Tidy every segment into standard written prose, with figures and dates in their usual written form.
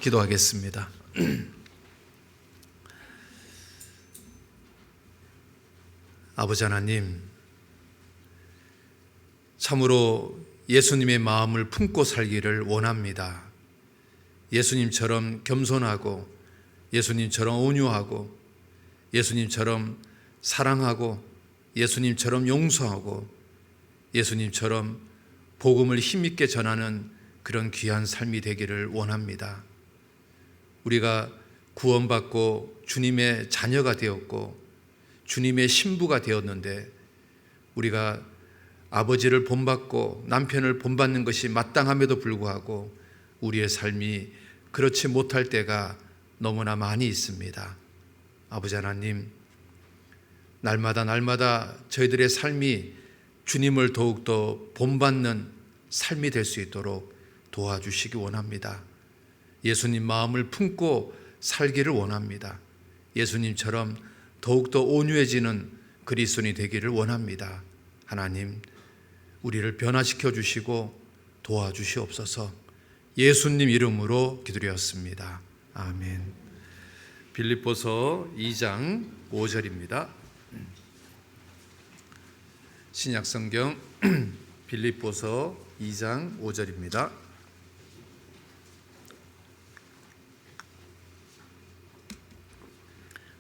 기도하겠습니다. 아버지 하나님, 참으로 예수님의 마음을 품고 살기를 원합니다. 예수님처럼 겸손하고, 예수님처럼 온유하고, 예수님처럼 사랑하고, 예수님처럼 용서하고, 예수님처럼 복음을 힘있게 전하는 그런 귀한 삶이 되기를 원합니다. 우리가 구원받고 주님의 자녀가 되었고 주님의 신부가 되었는데, 우리가 아버지를 본받고 남편을 본받는 것이 마땅함에도 불구하고 우리의 삶이 그렇지 못할 때가 너무나 많이 있습니다. 아버지 하나님, 날마다 저희들의 삶이 주님을 더욱더 본받는 삶이 될 수 있도록 도와주시기 원합니다. 예수님 마음을 품고 살기를 원합니다. 예수님처럼 더욱더 온유해지는 그리스도인이 되기를 원합니다. 하나님, 우리를 변화시켜 주시고 도와주시옵소서. 예수님 이름으로 기도드렸습니다. 아멘. 빌립보서 2장 5절입니다. 신약성경 빌립보서 2장 5절입니다.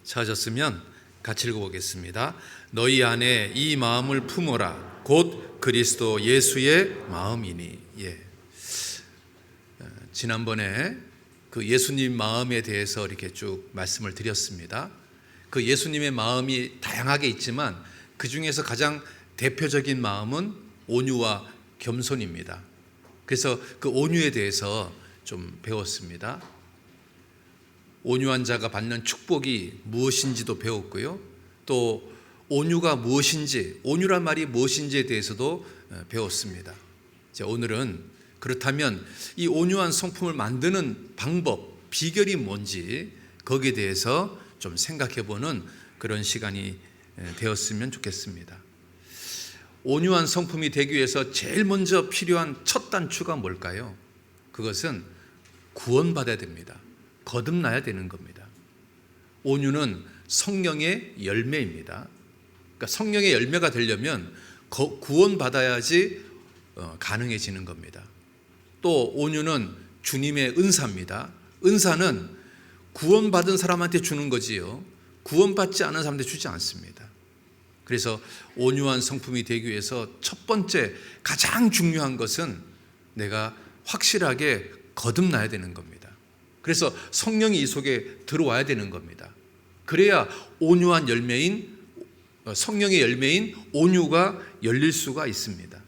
찾았으면 같이 읽어보겠습니다. 너희 안에 이 마음을 품어라. 곧 그리스도 예수의 마음이니. 지난번에 그 예수님 마음에 대해서 이렇게 쭉 말씀을 드렸습니다. 그 예수님의 마음이 다양하게 있지만 그 중에서 가장 대표적인 마음은 온유와 겸손입니다. 그래서 그 온유에 대해서 좀 배웠습니다. 온유한 자가 받는 축복이 무엇인지도 배웠고요. 또 온유가 무엇인지, 온유란 말이 무엇인지에 대해서도 배웠습니다. 오늘은 그렇다면 이 온유한 성품을 만드는 방법, 비결이 뭔지 거기에 대해서 좀 생각해보는 그런 시간이 되었으면 좋겠습니다. 온유한 성품이 되기 위해서 제일 먼저 필요한 첫 단추가 뭘까요? 그것은 구원받아야 됩니다. 거듭나야 되는 겁니다. 온유는 성령의 열매입니다. 그러니까 성령의 열매가 되려면 구원받아야지 가능해지는 겁니다. 또 온유는 주님의 은사입니다. 은사는 구원받은 사람한테 주는 거지요, 구원받지 않은 사람한테 주지 않습니다. 그래서 온유한 성품이 되기 위해서 첫 번째 가장 중요한 것은 내가 확실하게 거듭나야 되는 겁니다. 그래서 성령이 이 속에 들어와야 되는 겁니다. 그래야 온유한 열매인, 성령의 열매인 온유가 열릴 수가 있습니다.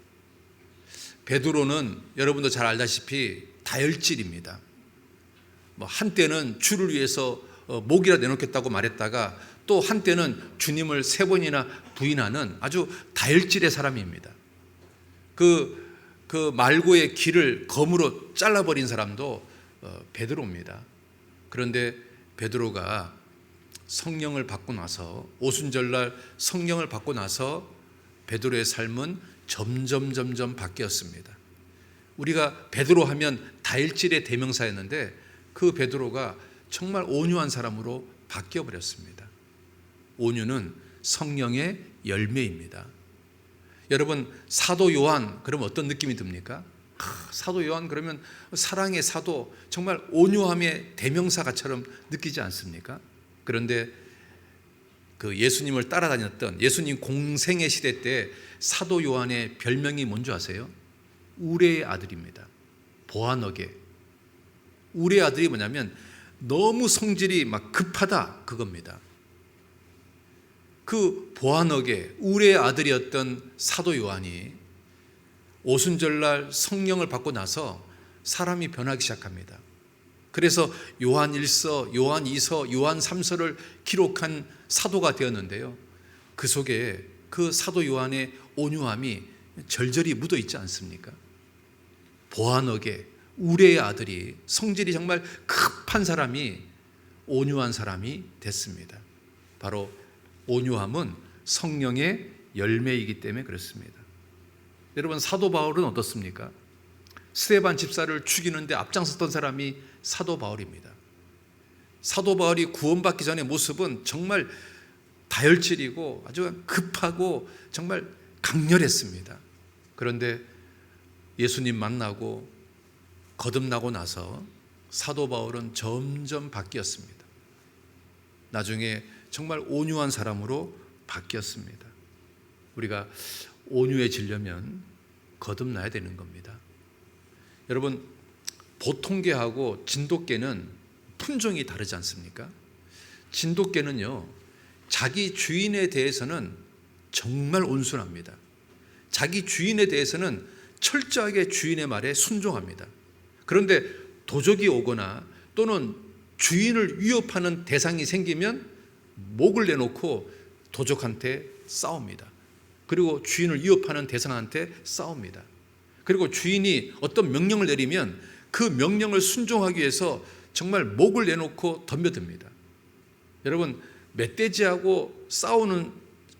베드로는 여러분도 잘 알다시피 다혈질입니다. 한때는 주를 위해서 목이라 내놓겠다고 말했다가 또 한때는 주님을 3번이나 부인하는 아주 다혈질의 사람입니다. 그 말고의 길을 검으로 잘라버린 사람도 베드로입니다. 그런데 베드로가 성령을 받고 나서, 오순절날 성령을 받고 나서 베드로의 삶은 점점 바뀌었습니다. 우리가 베드로 하면 다혈질의 대명사였는데 그 베드로가 정말 온유한 사람으로 바뀌어버렸습니다. 온유는 성령의 열매입니다. 여러분, 사도 요한 그러면 어떤 느낌이 듭니까? 사도 요한 그러면 사랑의 사도, 정말 온유함의 대명사가처럼 느끼지 않습니까? 그런데 그 예수님을 따라다녔던 예수님 공생의 시대 때 사도 요한의 별명이 뭔지 아세요? 우레의 아들입니다. 보아너게. 우레의 아들이 뭐냐면 너무 성질이 막 급하다, 그겁니다. 그 보아너게, 우레의 아들이었던 사도 요한이 오순절날 성령을 받고 나서 사람이 변하기 시작합니다. 그래서 요한 1서, 요한 2서, 요한 3서를 기록한 사도가 되었는데요. 그 속에 그 사도 요한의 온유함이 절절히 묻어 있지 않습니까? 보아너게, 우레의 아들이, 성질이 정말 급한 사람이 온유한 사람이 됐습니다. 바로 온유함은 성령의 열매이기 때문에 그렇습니다. 여러분, 사도 바울은 어떻습니까? 스데반 집사를 죽이는데 앞장섰던 사람이 사도 바울입니다. 사도 바울이 구원받기 전의 모습은 정말 다혈질이고 아주 급하고 정말 강렬했습니다. 그런데 예수님 만나고 거듭나고 나서 사도 바울은 점점 바뀌었습니다. 나중에 정말 온유한 사람으로 바뀌었습니다. 우리가 온유해지려면 거듭나야 되는 겁니다. 여러분, 보통계하고 진돗개는 품종이 다르지 않습니까? 진돗개는요, 자기 주인에 대해서는 정말 온순합니다. 자기 주인에 대해서는 철저하게 주인의 말에 순종합니다. 그런데 도적이 오거나 또는 주인을 위협하는 대상이 생기면 목을 내놓고 도적한테 싸웁니다. 그리고 주인을 위협하는 대상한테 싸웁니다. 그리고 주인이 어떤 명령을 내리면 그 명령을 순종하기 위해서 정말 목을 내놓고 덤벼듭니다. 여러분, 멧돼지하고 싸우는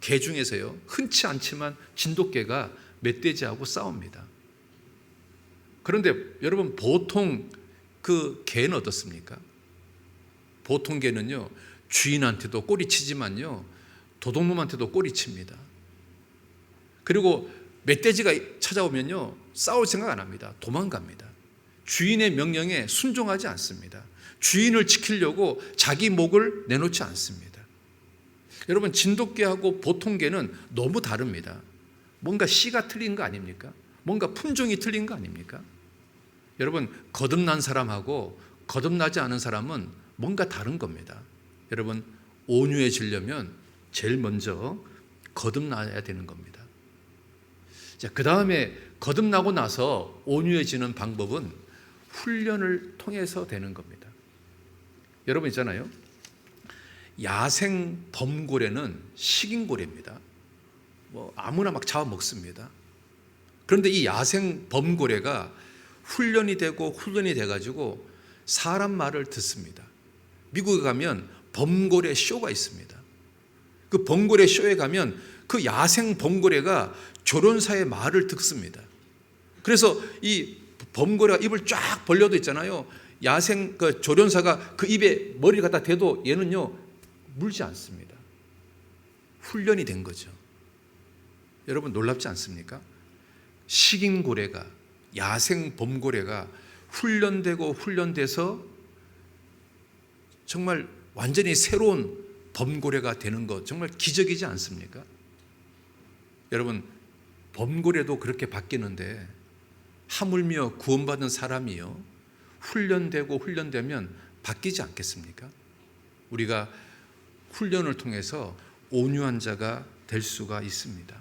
개 중에서요, 흔치 않지만 진돗개가 멧돼지하고 싸웁니다. 그런데 여러분, 보통 그 개는 어떻습니까? 보통 개는요, 주인한테도 꼬리치지만요, 도둑놈한테도 꼬리칩니다. 그리고 멧돼지가 찾아오면요, 싸울 생각 안 합니다. 도망갑니다. 주인의 명령에 순종하지 않습니다. 주인을 지키려고 자기 목을 내놓지 않습니다. 여러분, 진돗개하고 보통 개는 너무 다릅니다. 뭔가 씨가 틀린 거 아닙니까? 뭔가 품종이 틀린 거 아닙니까? 여러분, 거듭난 사람하고 거듭나지 않은 사람은 뭔가 다른 겁니다. 여러분, 온유해지려면 제일 먼저 거듭나야 되는 겁니다. 자, 그 다음에 거듭나고 나서 온유해지는 방법은 훈련을 통해서 되는 겁니다. 여러분 있잖아요, 야생 범고래는 식인고래입니다. 아무나 막 잡아먹습니다. 그런데 이 야생 범고래가 훈련이 돼가지고 사람 말을 듣습니다. 미국에 가면 범고래 쇼가 있습니다. 그 범고래 쇼에 가면 그 야생 범고래가 조련사의 말을 듣습니다. 그래서 이 범고래가 입을 쫙 벌려도 있잖아요. 야생 그 조련사가 그 입에 머리를 갖다 대도 얘는요, 물지 않습니다. 훈련이 된 거죠. 여러분, 놀랍지 않습니까? 식인고래가, 야생 범고래가 훈련돼서 정말 완전히 새로운 범고래가 되는 것, 정말 기적이지 않습니까? 여러분, 범고래도 그렇게 바뀌는데 하물며 구원받은 사람이요, 훈련되면 바뀌지 않겠습니까? 우리가 훈련을 통해서 온유한 자가 될 수가 있습니다.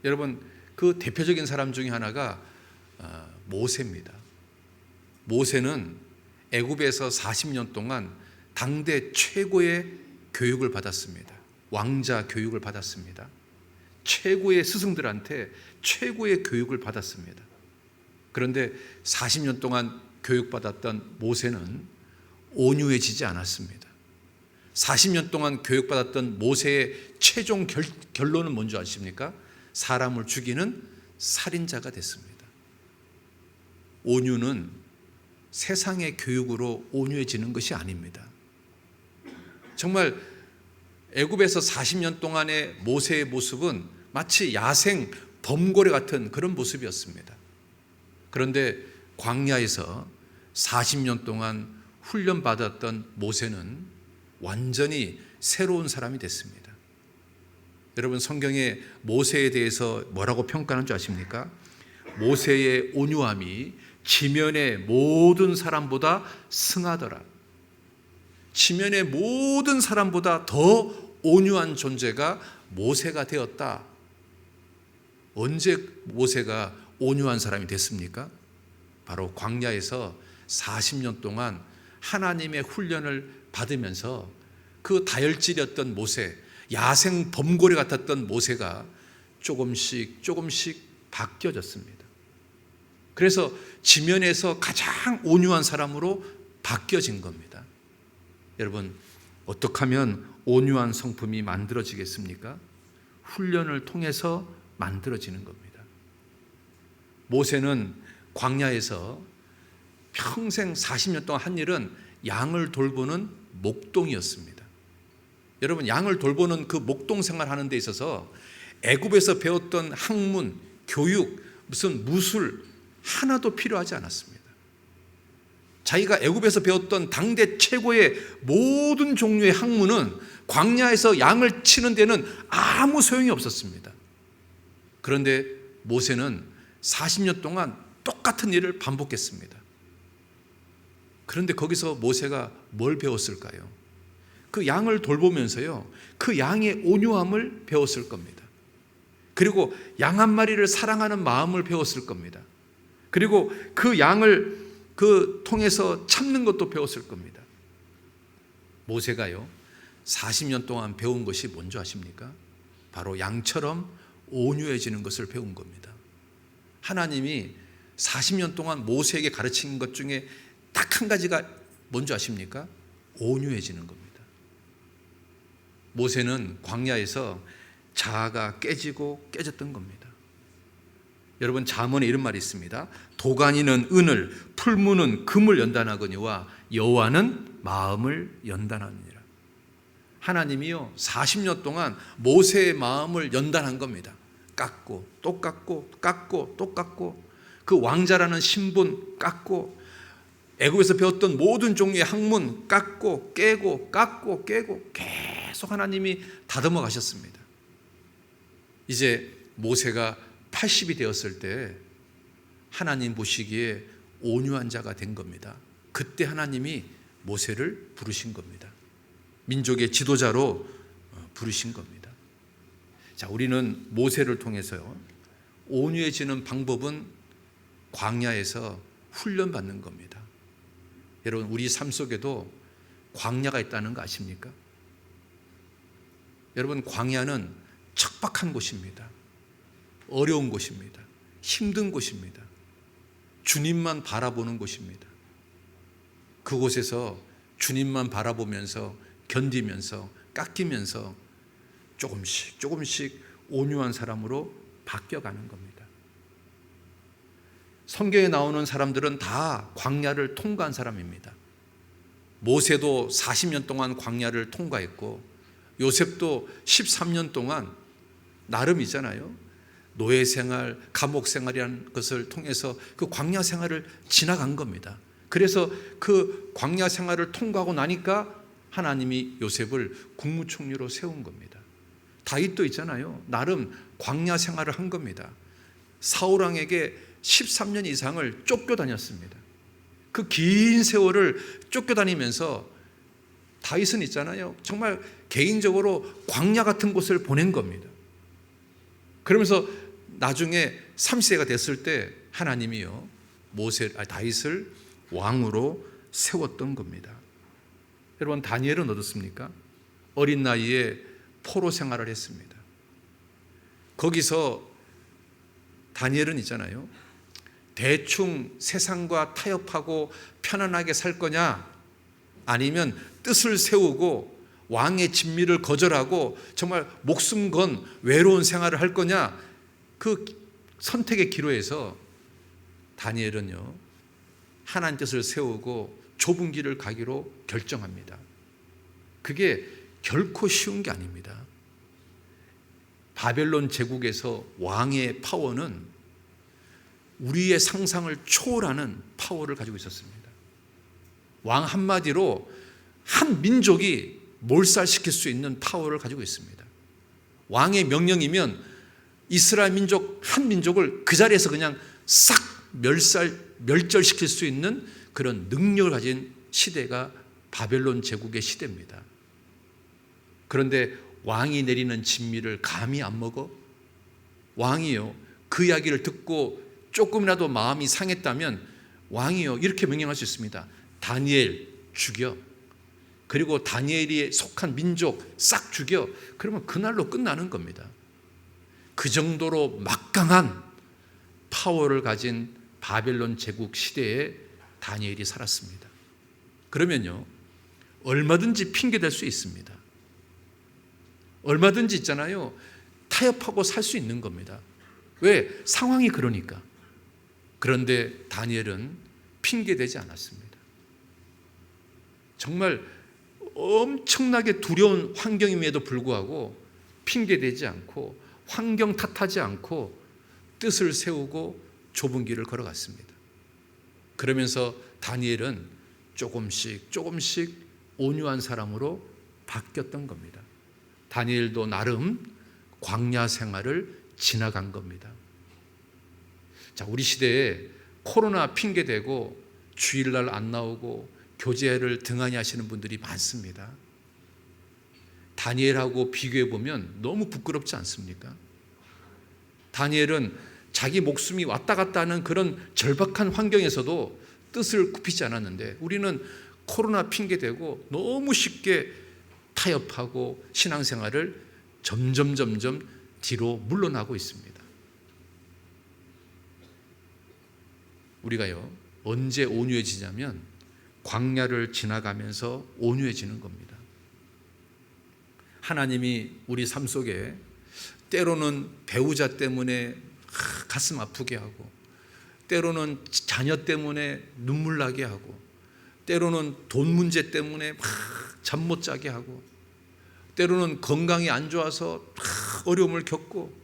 여러분, 그 대표적인 사람 중에 하나가 모세입니다. 모세는 애굽에서 40년 동안 당대 최고의 교육을 받았습니다. 왕자 교육을 받았습니다. 최고의 스승들한테 최고의 교육을 받았습니다. 그런데 40년 동안 교육받았던 모세는 온유해지지 않았습니다. 40년 동안 교육받았던 모세의 최종 결론은 뭔지 아십니까? 사람을 죽이는 살인자가 됐습니다. 온유는 세상의 교육으로 온유해지는 것이 아닙니다. 정말 애굽에서 40년 동안의 모세의 모습은 마치 야생 범고래 같은 그런 모습이었습니다. 그런데 광야에서 40년 동안 훈련받았던 모세는 완전히 새로운 사람이 됐습니다. 여러분, 성경에 모세에 대해서 뭐라고 평가하는 줄 아십니까? 모세의 온유함이 지면의 모든 사람보다 승하더라. 지면의 모든 사람보다 더 온유한 존재가 모세가 되었다. 언제 모세가 온유한 사람이 됐습니까? 바로 광야에서 40년 동안 하나님의 훈련을 받으면서 그 다혈질이었던 모세, 야생 범고래 같았던 모세가 조금씩 바뀌어졌습니다. 그래서 지면에서 가장 온유한 사람으로 바뀌어진 겁니다. 여러분, 어떻게 하면 온유한 성품이 만들어지겠습니까? 훈련을 통해서 만들어지는 겁니다. 모세는 광야에서 평생 40년 동안 한 일은 양을 돌보는 목동이었습니다. 여러분, 양을 돌보는 그 목동 생활하는 데 있어서 애굽에서 배웠던 학문, 교육, 무슨 무술 하나도 필요하지 않았습니다. 자기가 애굽에서 배웠던 당대 최고의 모든 종류의 학문은 광야에서 양을 치는 데는 아무 소용이 없었습니다. 그런데 모세는 40년 동안 똑같은 일을 반복했습니다. 그런데 거기서 모세가 뭘 배웠을까요? 그 양을 돌보면서요, 그 양의 온유함을 배웠을 겁니다. 그리고 양 한 마리를 사랑하는 마음을 배웠을 겁니다. 그리고 그 양을 통해서 참는 것도 배웠을 겁니다. 모세가요, 40년 동안 배운 것이 뭔지 아십니까? 바로 양처럼 온유해지는 것을 배운 겁니다. 하나님이 40년 동안 모세에게 가르친 것 중에 딱 한 가지가 뭔지 아십니까? 온유해지는 겁니다. 모세는 광야에서 자아가 깨지고 깨졌던 겁니다. 여러분, 잠언에 이런 말이 있습니다. 도가니는 은을, 풀무는 금을 연단하거니와 여호와는 마음을 연단하느니라. 하나님이요, 40년 동안 모세의 마음을 연단한 겁니다. 깎고 또 깎고 깎고 또 깎고, 그 왕자라는 신분 깎고, 애굽에서 배웠던 모든 종류의 학문 깎고 깨고 깎고 깨고, 계속 하나님이 다듬어 가셨습니다. 이제 모세가 80이 되었을 때 하나님 보시기에 온유한 자가 된 겁니다. 그때 하나님이 모세를 부르신 겁니다. 민족의 지도자로 부르신 겁니다. 자, 우리는 모세를 통해서요, 온유해지는 방법은 광야에서 훈련받는 겁니다. 여러분, 우리 삶 속에도 광야가 있다는 거 아십니까? 여러분, 광야는 척박한 곳입니다. 어려운 곳입니다. 힘든 곳입니다. 주님만 바라보는 곳입니다. 그곳에서 주님만 바라보면서 견디면서 깎이면서 조금씩 조금씩 온유한 사람으로 바뀌어가는 겁니다. 성경에 나오는 사람들은 다 광야를 통과한 사람입니다. 모세도 40년 동안 광야를 통과했고, 요셉도 13년 동안 나름이잖아요, 노예 생활, 감옥 생활이라는 것을 통해서 그 광야 생활을 지나간 겁니다. 그래서 그 광야 생활을 통과하고 나니까 하나님이 요셉을 국무총리로 세운 겁니다. 다윗도 있잖아요, 나름 광야 생활을 한 겁니다. 사울왕에게 13년 이상을 쫓겨다녔습니다. 그 긴 세월을 쫓겨다니면서 다윗은 있잖아요, 정말 개인적으로 광야 같은 곳을 보낸 겁니다. 그러면서 나중에 30세가 됐을 때 하나님이요, 다윗을 왕으로 세웠던 겁니다. 여러분, 다니엘은 어떻습니까? 어린 나이에 포로 생활을 했습니다. 거기서 다니엘은 있잖아요, 대충 세상과 타협하고 편안하게 살 거냐, 아니면 뜻을 세우고 왕의 진미를 거절하고 정말 목숨 건 외로운 생활을 할 거냐, 그 선택의 기로에서 다니엘은요, 하나님 뜻을 세우고 좁은 길을 가기로 결정합니다. 그게 결코 쉬운 게 아닙니다. 바벨론 제국에서 왕의 파워는 우리의 상상을 초월하는 파워를 가지고 있었습니다. 왕 한마디로 한 민족이 몰살시킬 수 있는 파워를 가지고 있습니다. 왕의 명령이면 이스라엘 민족 한 민족을 그 자리에서 그냥 싹 멸절시킬 수 있는 그런 능력을 가진 시대가 바벨론 제국의 시대입니다. 그런데 왕이 내리는 진미를 감히 안 먹어? 왕이요, 그 이야기를 듣고 조금이라도 마음이 상했다면 왕이요, 이렇게 명령할 수 있습니다. 다니엘 죽여. 그리고 다니엘이 속한 민족 싹 죽여. 그러면 그날로 끝나는 겁니다. 그 정도로 막강한 파워를 가진 바벨론 제국 시대에 다니엘이 살았습니다. 그러면요, 얼마든지 핑계댈 수 있습니다. 얼마든지 있잖아요, 타협하고 살 수 있는 겁니다. 왜? 상황이 그러니까. 그런데 다니엘은 핑계대지 않았습니다. 정말 엄청나게 두려운 환경임에도 불구하고 핑계대지 않고 환경 탓하지 않고 뜻을 세우고 좁은 길을 걸어갔습니다. 그러면서 다니엘은 조금씩 온유한 사람으로 바뀌었던 겁니다. 다니엘도 나름 광야 생활을 지나간 겁니다. 자, 우리 시대에 코로나 핑계대고 주일날 안 나오고 교제를 등한히 하시는 분들이 많습니다. 다니엘하고 비교해 보면 너무 부끄럽지 않습니까? 다니엘은 자기 목숨이 왔다 갔다 하는 그런 절박한 환경에서도 뜻을 굽히지 않았는데, 우리는 코로나 핑계대고 너무 쉽게 타협하고 신앙생활을 점점 뒤로 물러나고 있습니다. 우리가요, 언제 온유해지냐면 광야를 지나가면서 온유해지는 겁니다. 하나님이 우리 삶 속에 때로는 배우자 때문에 가슴 아프게 하고, 때로는 자녀 때문에 눈물 나게 하고, 때로는 돈 문제 때문에 잠 못 자게 하고, 때로는 건강이 안 좋아서 어려움을 겪고,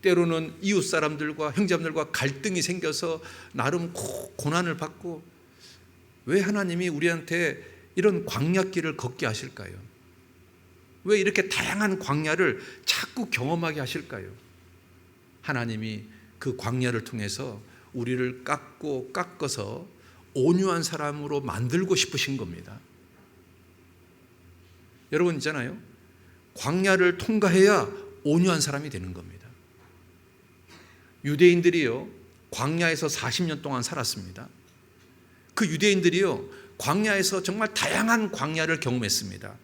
때로는 이웃 사람들과 형제자매들과 갈등이 생겨서 나름 고난을 받고, 왜 하나님이 우리한테 이런 광야길을 걷게 하실까요? 왜 이렇게 다양한 광야를 자꾸 경험하게 하실까요? 하나님이 그 광야를 통해서 우리를 깎아서 온유한 사람으로 만들고 싶으신 겁니다. 여러분 있잖아요, 광야를 통과해야 온유한 사람이 되는 겁니다. 유대인들이요, 광야에서 40년 동안 살았습니다. 그 유대인들이요, 광야에서 정말 다양한 광야를 경험했습니다.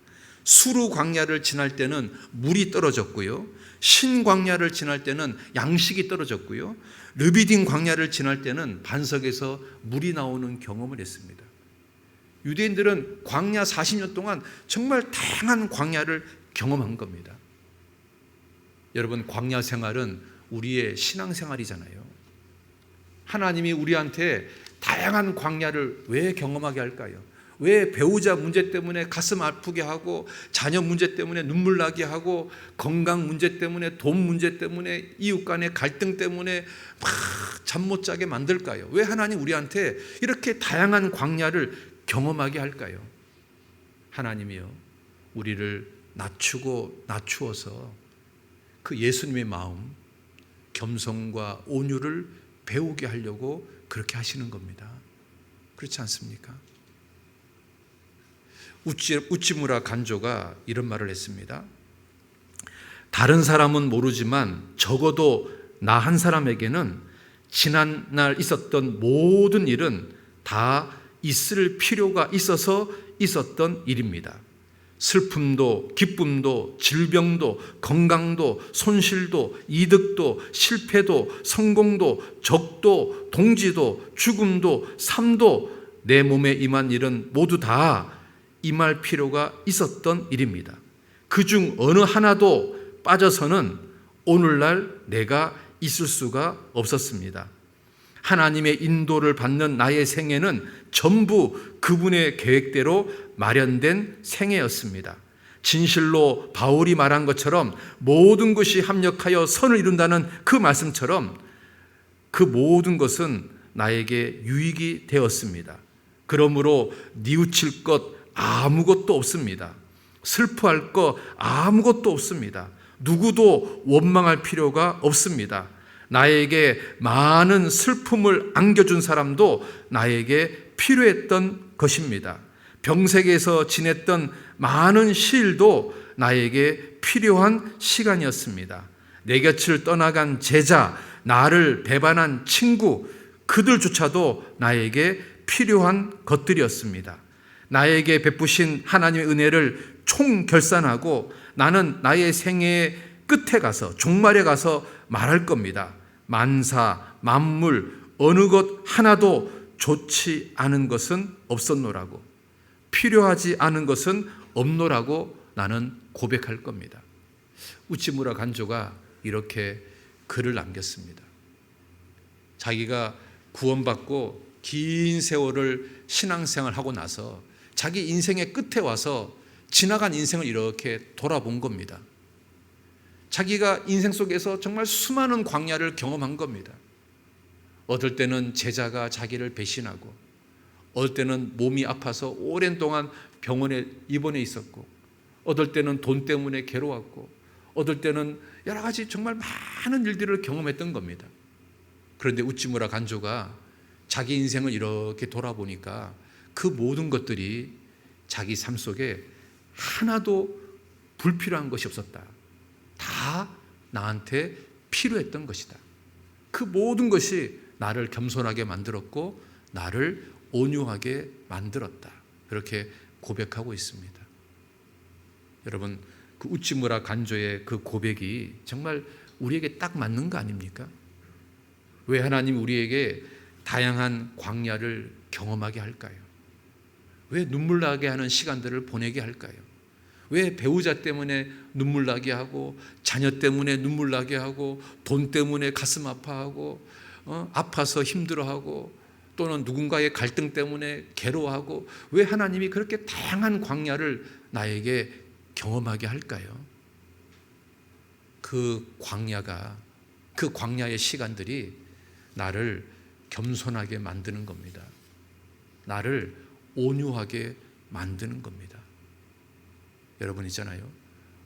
수루 광야를 지날 때는 물이 떨어졌고요, 신 광야를 지날 때는 양식이 떨어졌고요, 르비딘 광야를 지날 때는 반석에서 물이 나오는 경험을 했습니다. 유대인들은 광야 40년 동안 정말 다양한 광야를 경험한 겁니다. 여러분, 광야 생활은 우리의 신앙생활이잖아요. 하나님이 우리한테 다양한 광야를 왜 경험하게 할까요? 왜 배우자 문제 때문에 가슴 아프게 하고, 자녀 문제 때문에 눈물 나게 하고, 건강 문제 때문에, 돈 문제 때문에, 이웃 간의 갈등 때문에 잠 못 자게 만들까요? 왜 하나님 우리한테 이렇게 다양한 광야를 경험하게 할까요? 하나님이요, 우리를 낮추어서 그 예수님의 마음, 겸손과 온유를 배우게 하려고 그렇게 하시는 겁니다. 그렇지 않습니까? 우찌무라 간조가 이런 말을 했습니다. 다른 사람은 모르지만 적어도 나 한 사람에게는 지난날 있었던 모든 일은 다 있을 필요가 있어서 있었던 일입니다. 슬픔도 기쁨도 질병도 건강도 손실도 이득도 실패도 성공도 적도 동지도 죽음도 삶도 내 몸에 임한 일은 모두 다 임할 필요가 있었던 일입니다. 그중 어느 하나도 빠져서는 오늘날 내가 있을 수가 없었습니다. 하나님의 인도를 받는 나의 생애는 전부 그분의 계획대로 마련된 생애였습니다. 진실로 바울이 말한 것처럼 모든 것이 합력하여 선을 이룬다는 그 말씀처럼 그 모든 것은 나에게 유익이 되었습니다. 그러므로 뉘우칠 것 아무것도 없습니다. 슬퍼할 것 아무것도 없습니다. 누구도 원망할 필요가 없습니다. 나에게 많은 슬픔을 안겨준 사람도 나에게 필요했던 것입니다. 병색에서 지냈던 많은 시일도 나에게 필요한 시간이었습니다. 내 곁을 떠나간 제자, 나를 배반한 친구, 그들조차도 나에게 필요한 것들이었습니다. 나에게 베푸신 하나님의 은혜를 총결산하고 나는 나의 생애의 끝에 가서, 종말에 가서 말할 겁니다. 만사, 만물, 어느 것 하나도 좋지 않은 것은 없었노라고, 필요하지 않은 것은 없노라고 나는 고백할 겁니다. 우찌무라 간조가 이렇게 글을 남겼습니다. 자기가 구원받고 긴 세월을 신앙생활하고 나서 자기 인생의 끝에 와서 지나간 인생을 이렇게 돌아본 겁니다. 자기가 인생 속에서 정말 수많은 광야를 경험한 겁니다. 어떨 때는 제자가 자기를 배신하고, 어떨 때는 몸이 아파서 오랜 동안 병원에 입원해 있었고, 어떨 때는 돈 때문에 괴로웠고, 어떨 때는 여러 가지 정말 많은 일들을 경험했던 겁니다. 그런데 우찌무라 간조가 자기 인생을 이렇게 돌아보니까 그 모든 것들이 자기 삶 속에 하나도 불필요한 것이 없었다. 다 나한테 필요했던 것이다. 그 모든 것이 나를 겸손하게 만들었고 나를 온유하게 만들었다. 그렇게 고백하고 있습니다. 여러분, 그 우찌무라 간조의 그 고백이 정말 우리에게 딱 맞는 거 아닙니까? 왜 하나님 우리에게 다양한 광야를 경험하게 할까요? 왜 눈물 나게 하는 시간들을 보내게 할까요? 왜 배우자 때문에 눈물 나게 하고, 자녀 때문에 눈물 나게 하고, 돈 때문에 가슴 아파하고, 아파서 힘들어하고, 또는 누군가의 갈등 때문에 괴로워하고, 왜 하나님이 그렇게 다양한 광야를 나에게 경험하게 할까요? 그 광야의 시간들이 나를 겸손하게 만드는 겁니다. 나를 온유하게 만드는 겁니다. 여러분 있잖아요.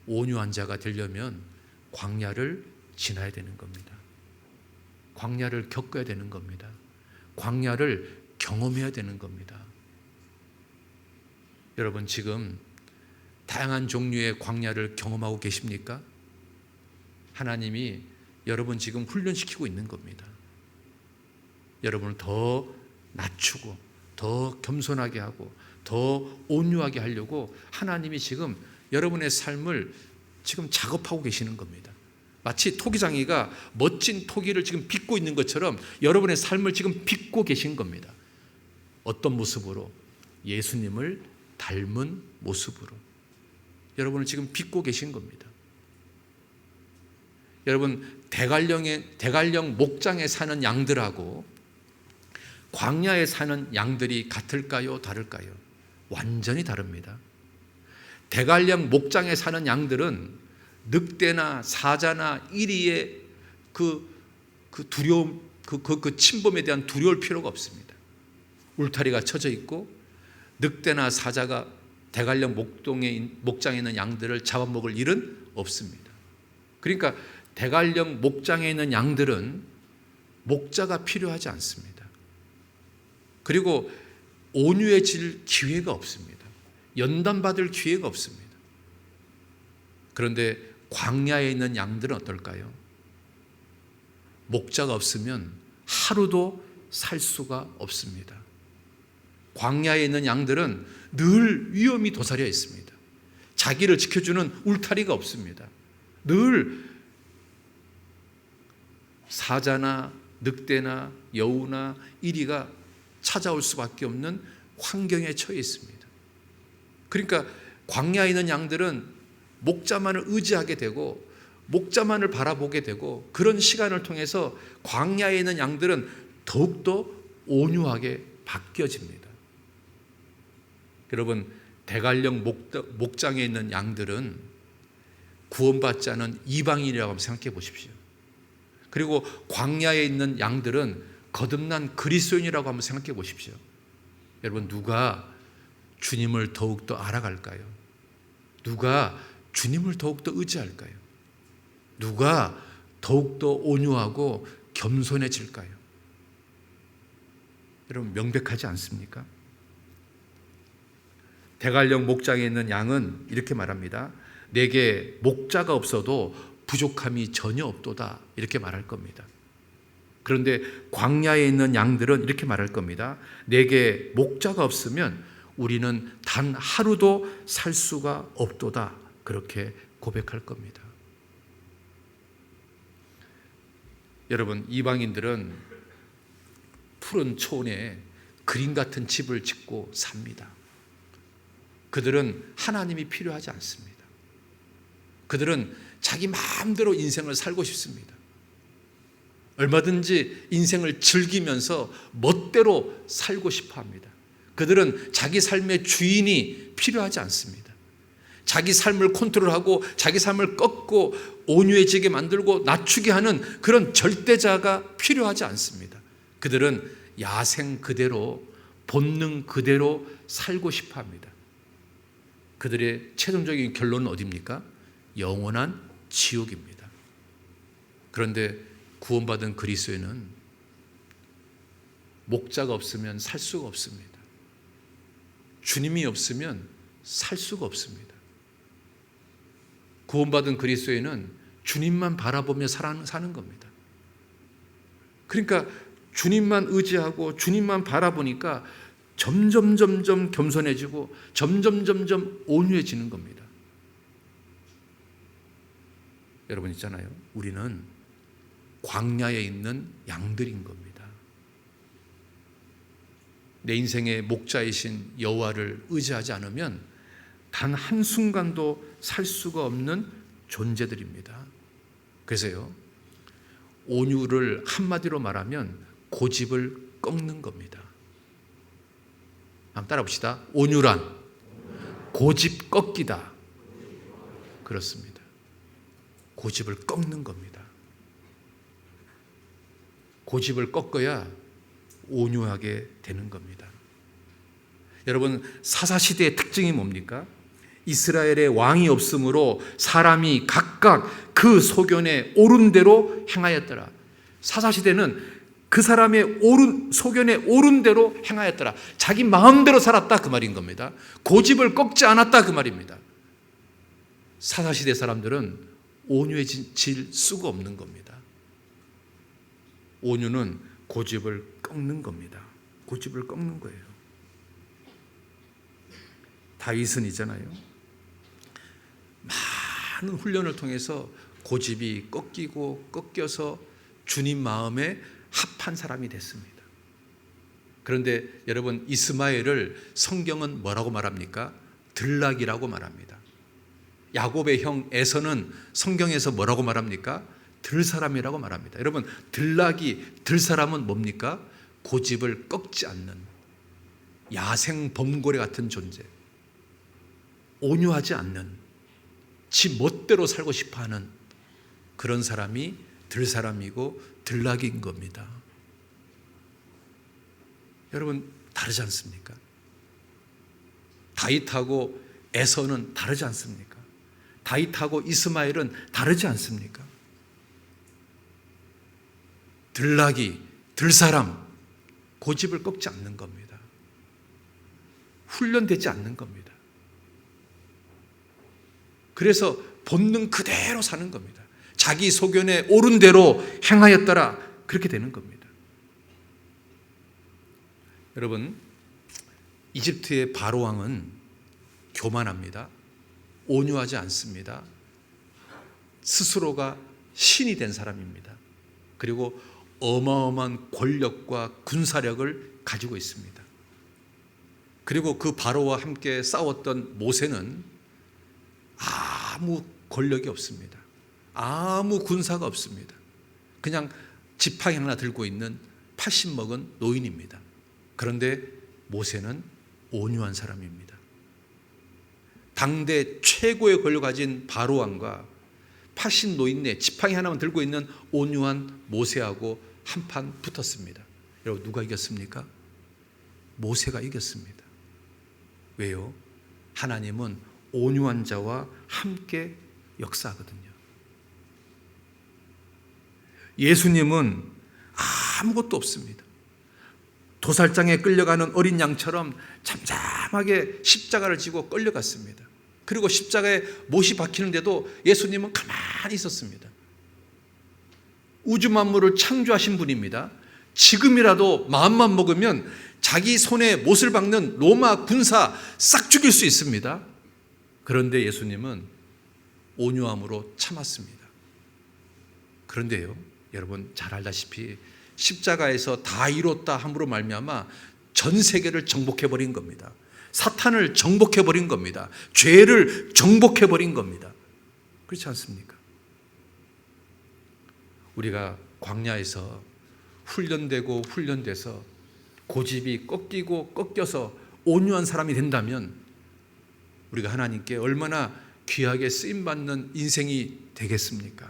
온유한 자가 되려면 광야를 지나야 되는 겁니다. 광야를 겪어야 되는 겁니다. 광야를 경험해야 되는 겁니다. 여러분 지금 다양한 종류의 광야를 경험하고 계십니까? 하나님이 여러분 지금 훈련시키고 있는 겁니다. 여러분을 더 낮추고 더 겸손하게 하고 더 온유하게 하려고 하나님이 지금 여러분의 삶을 지금 작업하고 계시는 겁니다. 마치 토기장이가 멋진 토기를 지금 빚고 있는 것처럼 여러분의 삶을 지금 빚고 계신 겁니다. 어떤 모습으로? 예수님을 닮은 모습으로 여러분을 지금 빚고 계신 겁니다. 여러분, 대관령 목장에 사는 양들하고 광야에 사는 양들이 같을까요? 다를까요? 완전히 다릅니다. 대관령 목장에 사는 양들은 늑대나 사자나 이리의 그 두려움, 그 침범에 대한 두려울 필요가 없습니다. 울타리가 쳐져 있고 늑대나 사자가 대관령 목장에 있는 양들을 잡아먹을 일은 없습니다. 그러니까 대관령 목장에 있는 양들은 목자가 필요하지 않습니다. 그리고 온유해질 기회가 없습니다. 연단받을 기회가 없습니다. 그런데 광야에 있는 양들은 어떨까요? 목자가 없으면 하루도 살 수가 없습니다. 광야에 있는 양들은 늘 위험이 도사려 있습니다. 자기를 지켜주는 울타리가 없습니다. 늘 사자나 늑대나 여우나 이리가 찾아올 수밖에 없는 환경에 처해 있습니다. 그러니까 광야에 있는 양들은 목자만을 의지하게 되고 목자만을 바라보게 되고 그런 시간을 통해서 광야에 있는 양들은 더욱더 온유하게 바뀌어집니다. 여러분, 대관령 목장에 있는 양들은 구원받지 않은 이방인이라고 한번 생각해 보십시오. 그리고 광야에 있는 양들은 거듭난 그리스도인이라고 한번 생각해 보십시오. 여러분, 누가 주님을 더욱더 알아갈까요? 누가 주님을 더욱더 의지할까요? 누가 더욱더 온유하고 겸손해질까요? 여러분, 명백하지 않습니까? 대관령 목장에 있는 양은 이렇게 말합니다. 내게 목자가 없어도 부족함이 전혀 없도다, 이렇게 말할 겁니다. 그런데 광야에 있는 양들은 이렇게 말할 겁니다. 내게 목자가 없으면 우리는 단 하루도 살 수가 없도다, 그렇게 고백할 겁니다. 여러분, 이방인들은 푸른 초원에 그림 같은 집을 짓고 삽니다. 그들은 하나님이 필요하지 않습니다. 그들은 자기 마음대로 인생을 살고 싶습니다. 얼마든지 인생을 즐기면서 멋대로 살고 싶어 합니다. 그들은 자기 삶의 주인이 필요하지 않습니다. 자기 삶을 컨트롤하고 자기 삶을 꺾고 온유해지게 만들고 낮추게 하는 그런 절대자가 필요하지 않습니다. 그들은 야생 그대로, 본능 그대로 살고 싶어 합니다. 그들의 최종적인 결론은 어디입니까? 영원한 지옥입니다. 그런데 구원받은 그리스도인은 목자가 없으면 살 수가 없습니다. 주님이 없으면 살 수가 없습니다. 구원받은 그리스도인은 주님만 바라보며 사는 겁니다. 그러니까 주님만 의지하고 주님만 바라보니까 점점 겸손해지고 점점 온유해지는 겁니다. 여러분 있잖아요. 우리는 광야에 있는 양들인 겁니다. 내 인생의 목자이신 여호와를 의지하지 않으면 단 한순간도 살 수가 없는 존재들입니다. 그래서요, 온유를 한마디로 말하면 고집을 꺾는 겁니다. 한번 따라 봅시다. 온유란 고집 꺾기다. 그렇습니다. 고집을 꺾는 겁니다. 고집을 꺾어야 온유하게 되는 겁니다. 여러분, 사사시대의 특징이 뭡니까? 이스라엘의 왕이 없으므로 사람이 각각 그 소견에 옳은 대로 행하였더라. 사사시대는 그 사람의 소견에 옳은 대로 행하였더라. 자기 마음대로 살았다 그 말인 겁니다. 고집을 꺾지 않았다 그 말입니다. 사사시대 사람들은 온유해질 수가 없는 겁니다. 온유는 고집을 꺾는 겁니다. 고집을 꺾는 거예요. 다윗은 있잖아요. 많은 훈련을 통해서 고집이 꺾여서 주님 마음에 합한 사람이 됐습니다. 그런데 여러분, 이스마엘을 성경은 뭐라고 말합니까? 들락이라고 말합니다. 야곱의 형 에서는 성경에서 뭐라고 말합니까? 들사람이라고 말합니다. 여러분, 들사람은 뭡니까? 고집을 꺾지 않는 야생 범고래 같은 존재, 온유하지 않는, 지 멋대로 살고 싶어하는 그런 사람이 들사람이고 들락인 겁니다. 여러분, 다르지 않습니까? 다윗하고 에서는 다르지 않습니까? 다윗하고 이스마엘은 다르지 않습니까? 들사람, 고집을 꺾지 않는 겁니다. 훈련되지 않는 겁니다. 그래서 본능 그대로 사는 겁니다. 자기 소견에 옳은 대로 행하였더라, 그렇게 되는 겁니다. 여러분, 이집트의 바로 왕은 교만합니다. 온유하지 않습니다. 스스로가 신이 된 사람입니다. 그리고 어마어마한 권력과 군사력을 가지고 있습니다. 그리고 그 바로와 함께 싸웠던 모세는 아무 권력이 없습니다. 아무 군사가 없습니다. 그냥 지팡이 하나 들고 있는 80 먹은 노인입니다. 그런데 모세는 온유한 사람입니다. 당대 최고의 권력을 가진 바로왕과 80 노인네 지팡이 하나만 들고 있는 온유한 모세하고 한판 붙었습니다. 여러분, 누가 이겼습니까? 모세가 이겼습니다. 왜요? 하나님은 온유한 자와 함께 역사하거든요. 예수님은 아무것도 없습니다. 도살장에 끌려가는 어린 양처럼 잠잠하게 십자가를 지고 끌려갔습니다. 그리고 십자가에 못이 박히는데도 예수님은 가만히 있었습니다. 우주 만물을 창조하신 분입니다. 지금이라도 마음만 먹으면 자기 손에 못을 박는 로마 군사 싹 죽일 수 있습니다. 그런데 예수님은 온유함으로 참았습니다. 그런데요, 여러분 잘 알다시피 십자가에서 다 이뤘다 함으로 말미암아 전 세계를 정복해버린 겁니다. 사탄을 정복해버린 겁니다. 죄를 정복해버린 겁니다. 그렇지 않습니까? 우리가 광야에서 훈련되고 훈련돼서 고집이 꺾이고 꺾여서 온유한 사람이 된다면 우리가 하나님께 얼마나 귀하게 쓰임받는 인생이 되겠습니까?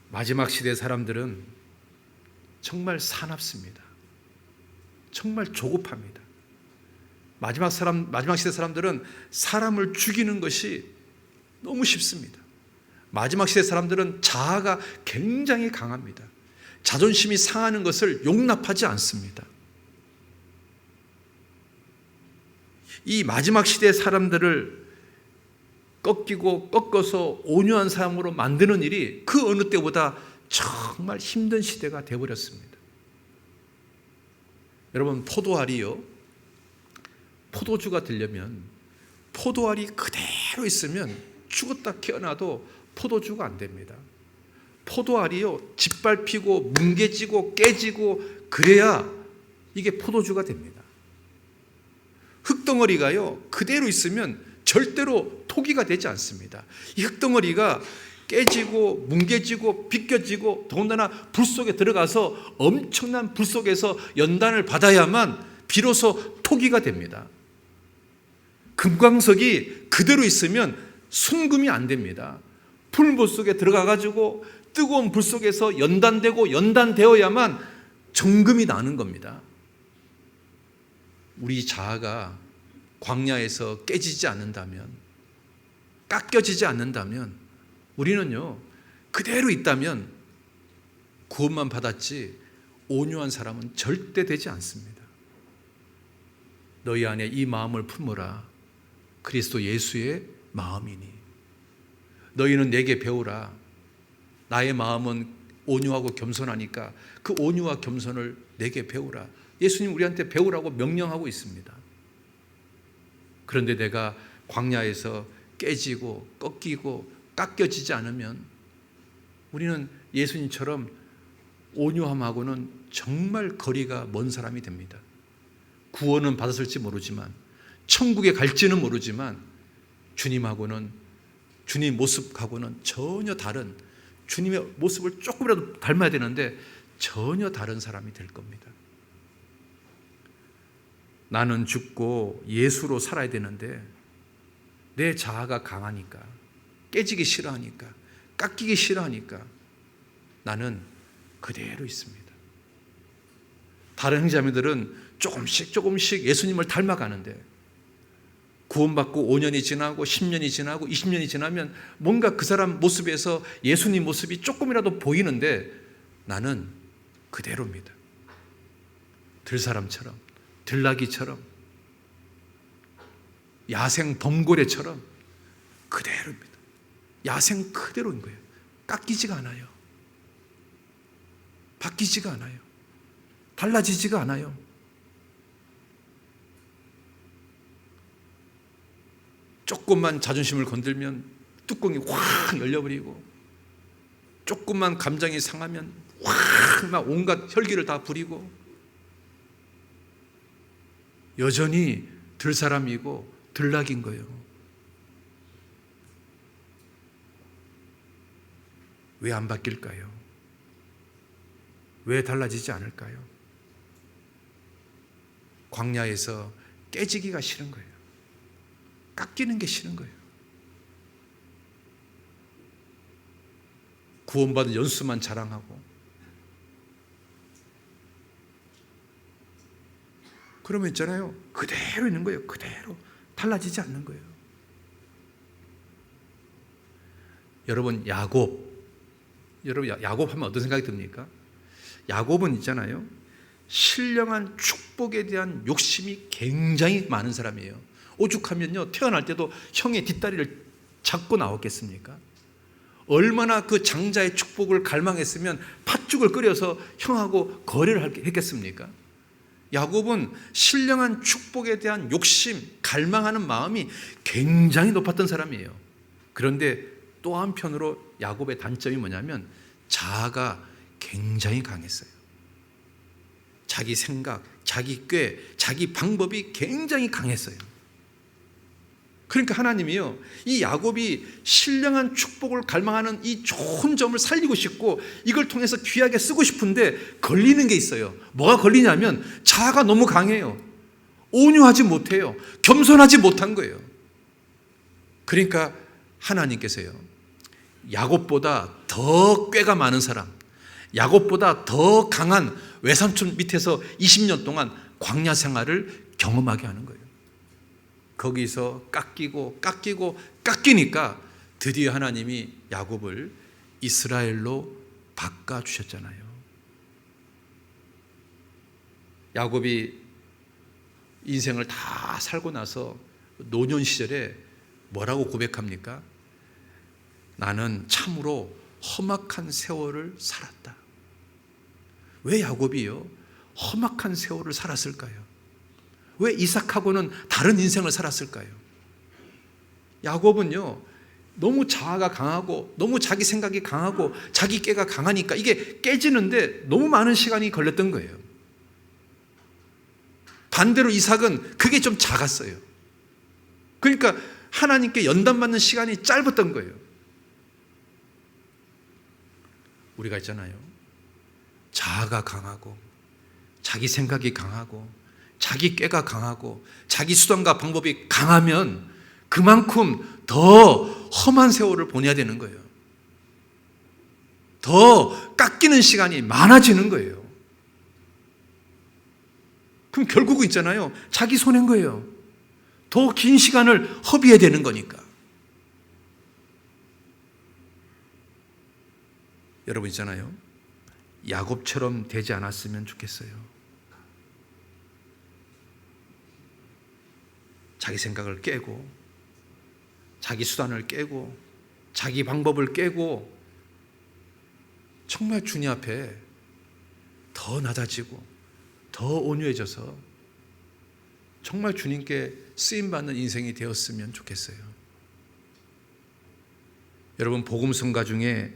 마지막 시대 사람들은 정말 사납습니다. 정말 조급합니다. 마지막 시대 사람들은 사람을 죽이는 것이 너무 쉽습니다. 마지막 시대 사람들은 자아가 굉장히 강합니다. 자존심이 상하는 것을 용납하지 않습니다. 이 마지막 시대 사람들을 꺾이고 꺾어서 온유한 사람으로 만드는 일이 그 어느 때보다 정말 힘든 시대가 되어버렸습니다. 여러분, 포도알이요, 포도주가 되려면 포도알이 그대로 있으면 죽었다 깨어나도 포도주가 안 됩니다. 포도알이요, 짓밟히고 뭉개지고 깨지고 그래야 이게 포도주가 됩니다. 흙덩어리가요, 그대로 있으면 절대로 토기가 되지 않습니다. 이 흙덩어리가 깨지고 뭉개지고 비껴지고 더군다나 불 속에 들어가서 엄청난 불 속에서 연단을 받아야만 비로소 토기가 됩니다. 금광석이 그대로 있으면 순금이 안 됩니다. 풀물 속에 들어가 가지고 뜨거운 불 속에서 연단되고 연단되어야만 정금이 나는 겁니다. 우리 자아가 광야에서 깨지지 않는다면, 깎여지지 않는다면 우리는요, 그대로 있다면 구원만 받았지 온유한 사람은 절대 되지 않습니다. 너희 안에 이 마음을 품으라. 그리스도 예수의 마음이니. 너희는 내게 배우라. 나의 마음은 온유하고 겸손하니까 그 온유와 겸손을 내게 배우라. 예수님 우리한테 배우라고 명령하고 있습니다. 그런데 내가 광야에서 깨지고 꺾이고 깎여지지 않으면 우리는 예수님처럼 온유함하고는 정말 거리가 먼 사람이 됩니다. 구원은 받았을지 모르지만, 천국에 갈지는 모르지만 주님하고는, 주님 모습하고는 전혀 다른, 주님의 모습을 조금이라도 닮아야 되는데 전혀 다른 사람이 될 겁니다. 나는 죽고 예수로 살아야 되는데 내 자아가 강하니까, 깨지기 싫어하니까, 깎이기 싫어하니까 나는 그대로 있습니다. 다른 형제자매들은 조금씩 예수님을 닮아가는데 구원받고 5년이 지나고 10년이 지나고 20년이 지나면 뭔가 그 사람 모습에서 예수님 모습이 조금이라도 보이는데 나는 그대로입니다. 들사람처럼, 들나귀처럼, 야생 범고래처럼 그대로입니다. 야생 그대로인 거예요. 깎이지가 않아요. 바뀌지가 않아요. 달라지지가 않아요. 조금만 자존심을 건들면 뚜껑이 확 열려버리고, 조금만 감정이 상하면 확 막 온갖 혈기를 다 부리고, 여전히 들사람이고 들나귀인 거예요. 왜 안 바뀔까요? 왜 달라지지 않을까요? 광야에서 깨지기가 싫은 거예요. 깎이는 게 싫은 거예요. 구원받은 연수만 자랑하고, 그러면 있잖아요, 그대로 있는 거예요. 그대로 달라지지 않는 거예요. 여러분, 야곱 하면 어떤 생각이 듭니까? 야곱은 있잖아요, 신령한 축복에 대한 욕심이 굉장히 많은 사람이에요. 오죽하면요, 태어날 때도 형의 뒷다리를 잡고 나왔겠습니까? 얼마나 그 장자의 축복을 갈망했으면 팥죽을 끓여서 형하고 거래를 했겠습니까? 야곱은 신령한 축복에 대한 욕심, 갈망하는 마음이 굉장히 높았던 사람이에요. 그런데 또 한편으로 야곱의 단점이 뭐냐면 자아가 굉장히 강했어요. 자기 생각, 자기 꾀, 자기 방법이 굉장히 강했어요. 그러니까 하나님이요, 이 야곱이 신령한 축복을 갈망하는 이 좋은 점을 살리고 싶고 이걸 통해서 귀하게 쓰고 싶은데 걸리는 게 있어요. 뭐가 걸리냐면 자아가 너무 강해요. 온유하지 못해요. 겸손하지 못한 거예요. 그러니까 하나님께서요, 야곱보다 더 꾀가 많은 사람, 야곱보다 더 강한 외삼촌 밑에서 20년 동안 광야 생활을 경험하게 하는 거예요. 거기서 깎이니까 드디어 하나님이 야곱을 이스라엘로 바꿔주셨잖아요. 야곱이 인생을 다 살고 나서 노년 시절에 뭐라고 고백합니까? 나는 참으로 험악한 세월을 살았다. 왜 야곱이요? 험악한 세월을 살았을까요? 왜 이삭하고는 다른 인생을 살았을까요? 야곱은요, 너무 자아가 강하고 너무 자기 생각이 강하고 자기 깨가 강하니까 이게 깨지는데 너무 많은 시간이 걸렸던 거예요. 반대로 이삭은 그게 좀 작았어요. 그러니까 하나님께 연단받는 시간이 짧았던 거예요. 우리가 있잖아요, 자아가 강하고 자기 생각이 강하고 자기 꾀가 강하고 자기 수단과 방법이 강하면 그만큼 더 험한 세월을 보내야 되는 거예요. 더 깎이는 시간이 많아지는 거예요. 그럼 결국은 있잖아요, 자기 손해인 거예요. 더 긴 시간을 허비해야 되는 거니까. 여러분 있잖아요, 야곱처럼 되지 않았으면 좋겠어요. 자기 생각을 깨고 자기 수단을 깨고 자기 방법을 깨고 정말 주님 앞에 더 낮아지고 더 온유해져서 정말 주님께 쓰임받는 인생이 되었으면 좋겠어요. 여러분, 복음성가 중에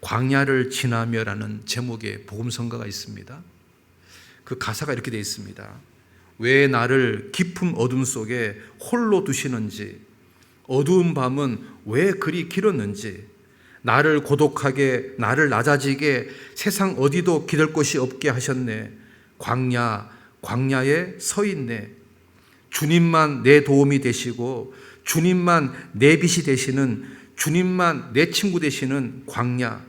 광야를 지나며라는 제목의 복음성가가 있습니다. 그 가사가 이렇게 되어 있습니다. 왜 나를 깊은 어둠 속에 홀로 두시는지, 어두운 밤은 왜 그리 길었는지, 나를 고독하게 나를 낮아지게 세상 어디도 기댈 곳이 없게 하셨네. 광야에 서 있네. 주님만 내 도움이 되시고 주님만 내 빛이 되시는, 주님만 내 친구 되시는 광야,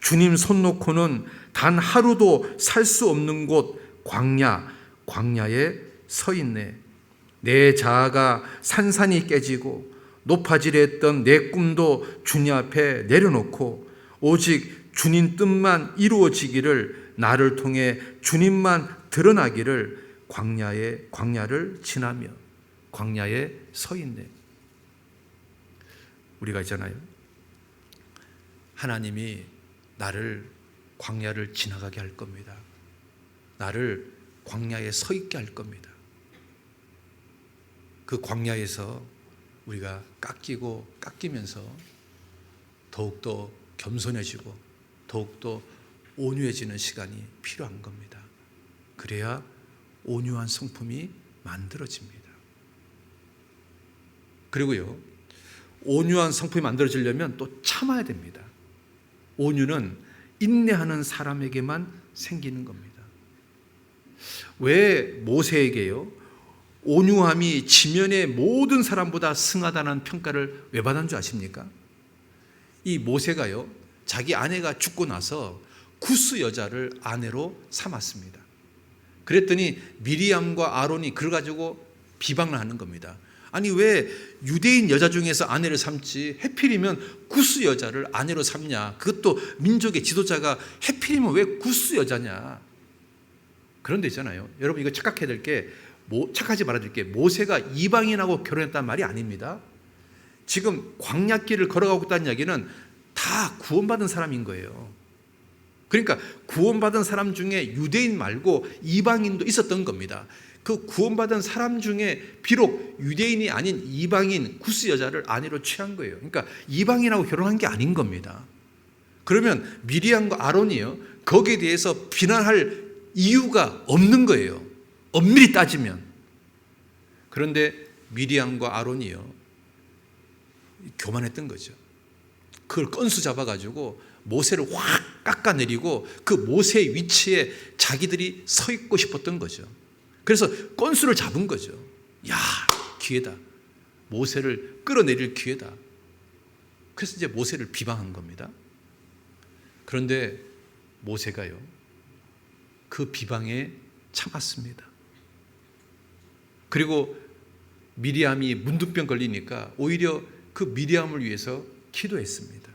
주님 손 놓고는 단 하루도 살 수 없는 곳 광야에 서 있네. 내 자아가 산산이 깨지고 높아지려 했던 내 꿈도 주님 앞에 내려놓고 오직 주님 뜻만 이루어지기를, 나를 통해 주님만 드러나기를 광야를 지나며 광야에 서 있네. 우리가 있잖아요, 하나님이 나를 광야를 지나가게 할 겁니다. 나를 광야에 서 있게 할 겁니다. 그 광야에서 우리가 깎이면서 더욱더 겸손해지고 더욱더 온유해지는 시간이 필요한 겁니다. 그래야 온유한 성품이 만들어집니다. 그리고요, 온유한 성품이 만들어지려면 또 참아야 됩니다. 온유는 인내하는 사람에게만 생기는 겁니다. 왜 모세에게요, 온유함이 지면의 모든 사람보다 승하다는 평가를 왜 받은 줄 아십니까? 이 모세가요, 자기 아내가 죽고 나서 구스 여자를 아내로 삼았습니다. 그랬더니 미리암과 아론이 그걸 가지고 비방을 하는 겁니다. 아니, 왜 유대인 여자 중에서 아내를 삼지 해필이면 구스 여자를 아내로 삼냐? 그것도 민족의 지도자가 해필이면 왜 구스 여자냐? 그런데 있잖아요, 여러분, 이거 착각해야 될 게, 착하지 말아야 될 게, 모세가 이방인하고 결혼했다는 말이 아닙니다. 지금 광야길을 걸어가고 있다는 이야기는 다 구원받은 사람인 거예요. 그러니까 구원받은 사람 중에 유대인 말고 이방인도 있었던 겁니다. 그 구원받은 사람 중에 비록 유대인이 아닌 이방인 구스 여자를 아내로 취한 거예요. 그러니까 이방인하고 결혼한 게 아닌 겁니다. 그러면 미리암과 아론이요, 거기에 대해서 비난할 이유가 없는 거예요, 엄밀히 따지면. 그런데 미리암과 아론이요, 교만했던 거죠. 그걸 건수 잡아가지고 모세를 확 깎아내리고 그 모세의 위치에 자기들이 서 있고 싶었던 거죠. 그래서 건수를 잡은 거죠. 야, 기회다. 모세를 끌어내릴 기회다. 그래서 이제 모세를 비방한 겁니다. 그런데 모세가요, 그 비방에 참았습니다. 그리고 미리암이 문둥병 걸리니까 오히려 그 미리암을 위해서 기도했습니다.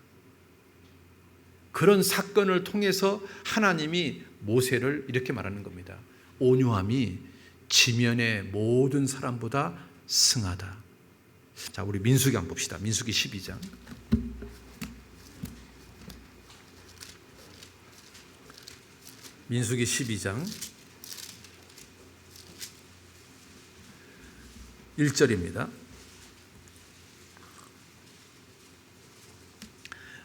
그런 사건을 통해서 하나님이 모세를 이렇게 말하는 겁니다. 온유함이 지면의 모든 사람보다 승하다. 자, 우리 민수기 한번 봅시다. 민수기 12장. 민수기 12장 1절입니다.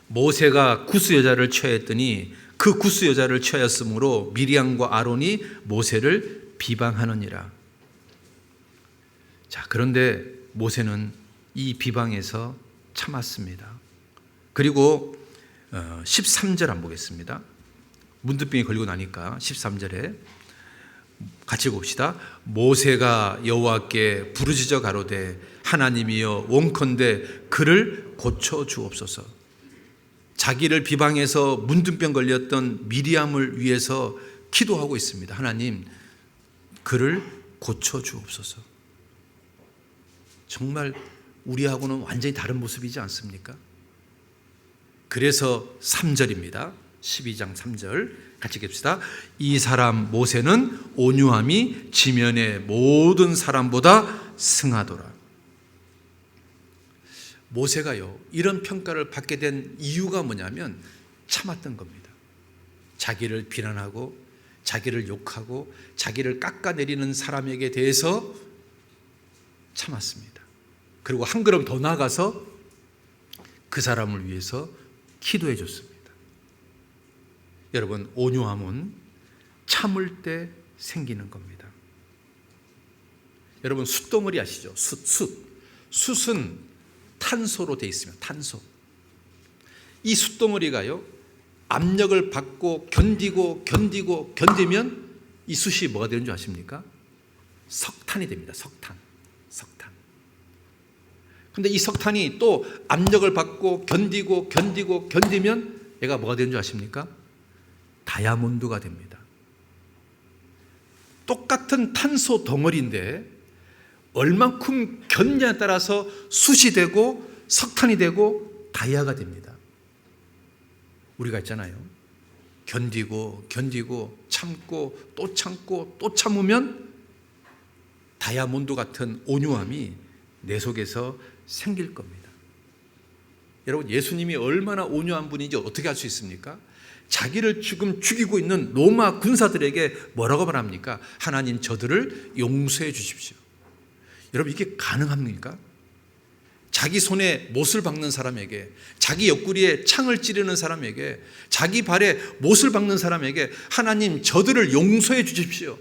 모세가 구스 여자를 취하였더니 그 구스 여자를 취하였으므로 미리암과 아론이 모세를 비방하느니라. 자, 그런데 모세는 이 비방에서 참았습니다. 그리고 13절 한번 보겠습니다. 문둥병이 걸리고 나니까 13절에 같이 봅시다. 모세가 여호와께 부르짖어 가로되 하나님이여 원컨대 그를 고쳐 주옵소서. 자기를 비방해서 문둥병 걸렸던 미리암을 위해서 기도하고 있습니다. 하나님, 그를 고쳐 주옵소서. 정말 우리하고는 완전히 다른 모습이지 않습니까? 그래서 3절입니다. 12장 3절 같이 읽읍시다. 이 사람 모세는 온유함이 지면의 모든 사람보다 승하더라. 모세가요, 이런 평가를 받게 된 이유가 뭐냐면 참았던 겁니다. 자기를 비난하고 자기를 욕하고 자기를 깎아내리는 사람에게 대해서 참았습니다. 그리고 한 걸음 더 나아가서 그 사람을 위해서 기도해 줬습니다. 여러분, 온유함은 참을 때 생기는 겁니다. 여러분, 숯덩어리 아시죠? 숯은 탄소로 되어 있습니다. 탄소. 이 숯덩어리가요, 압력을 받고 견디면 이 숯이 뭐가 되는 줄 아십니까? 석탄이 됩니다. 석탄. 근데 이 석탄이 또 압력을 받고 견디면 얘가 뭐가 되는 줄 아십니까? 다이아몬드가 됩니다. 똑같은 탄소 덩어리인데 얼만큼 견디냐에 따라서 숯이 되고 석탄이 되고 다이아가 됩니다. 우리가 있잖아요. 견디고 참고 또 참으면 다이아몬드 같은 온유함이 내 속에서 생길 겁니다. 여러분, 예수님이 얼마나 온유한 분인지 어떻게 알 수 있습니까? 자기를 지금 죽이고 있는 로마 군사들에게 뭐라고 말합니까? 하나님, 저들을 용서해 주십시오. 여러분, 이게 가능합니까? 자기 손에 못을 박는 사람에게, 자기 옆구리에 창을 찌르는 사람에게, 자기 발에 못을 박는 사람에게 하나님, 저들을 용서해 주십시오.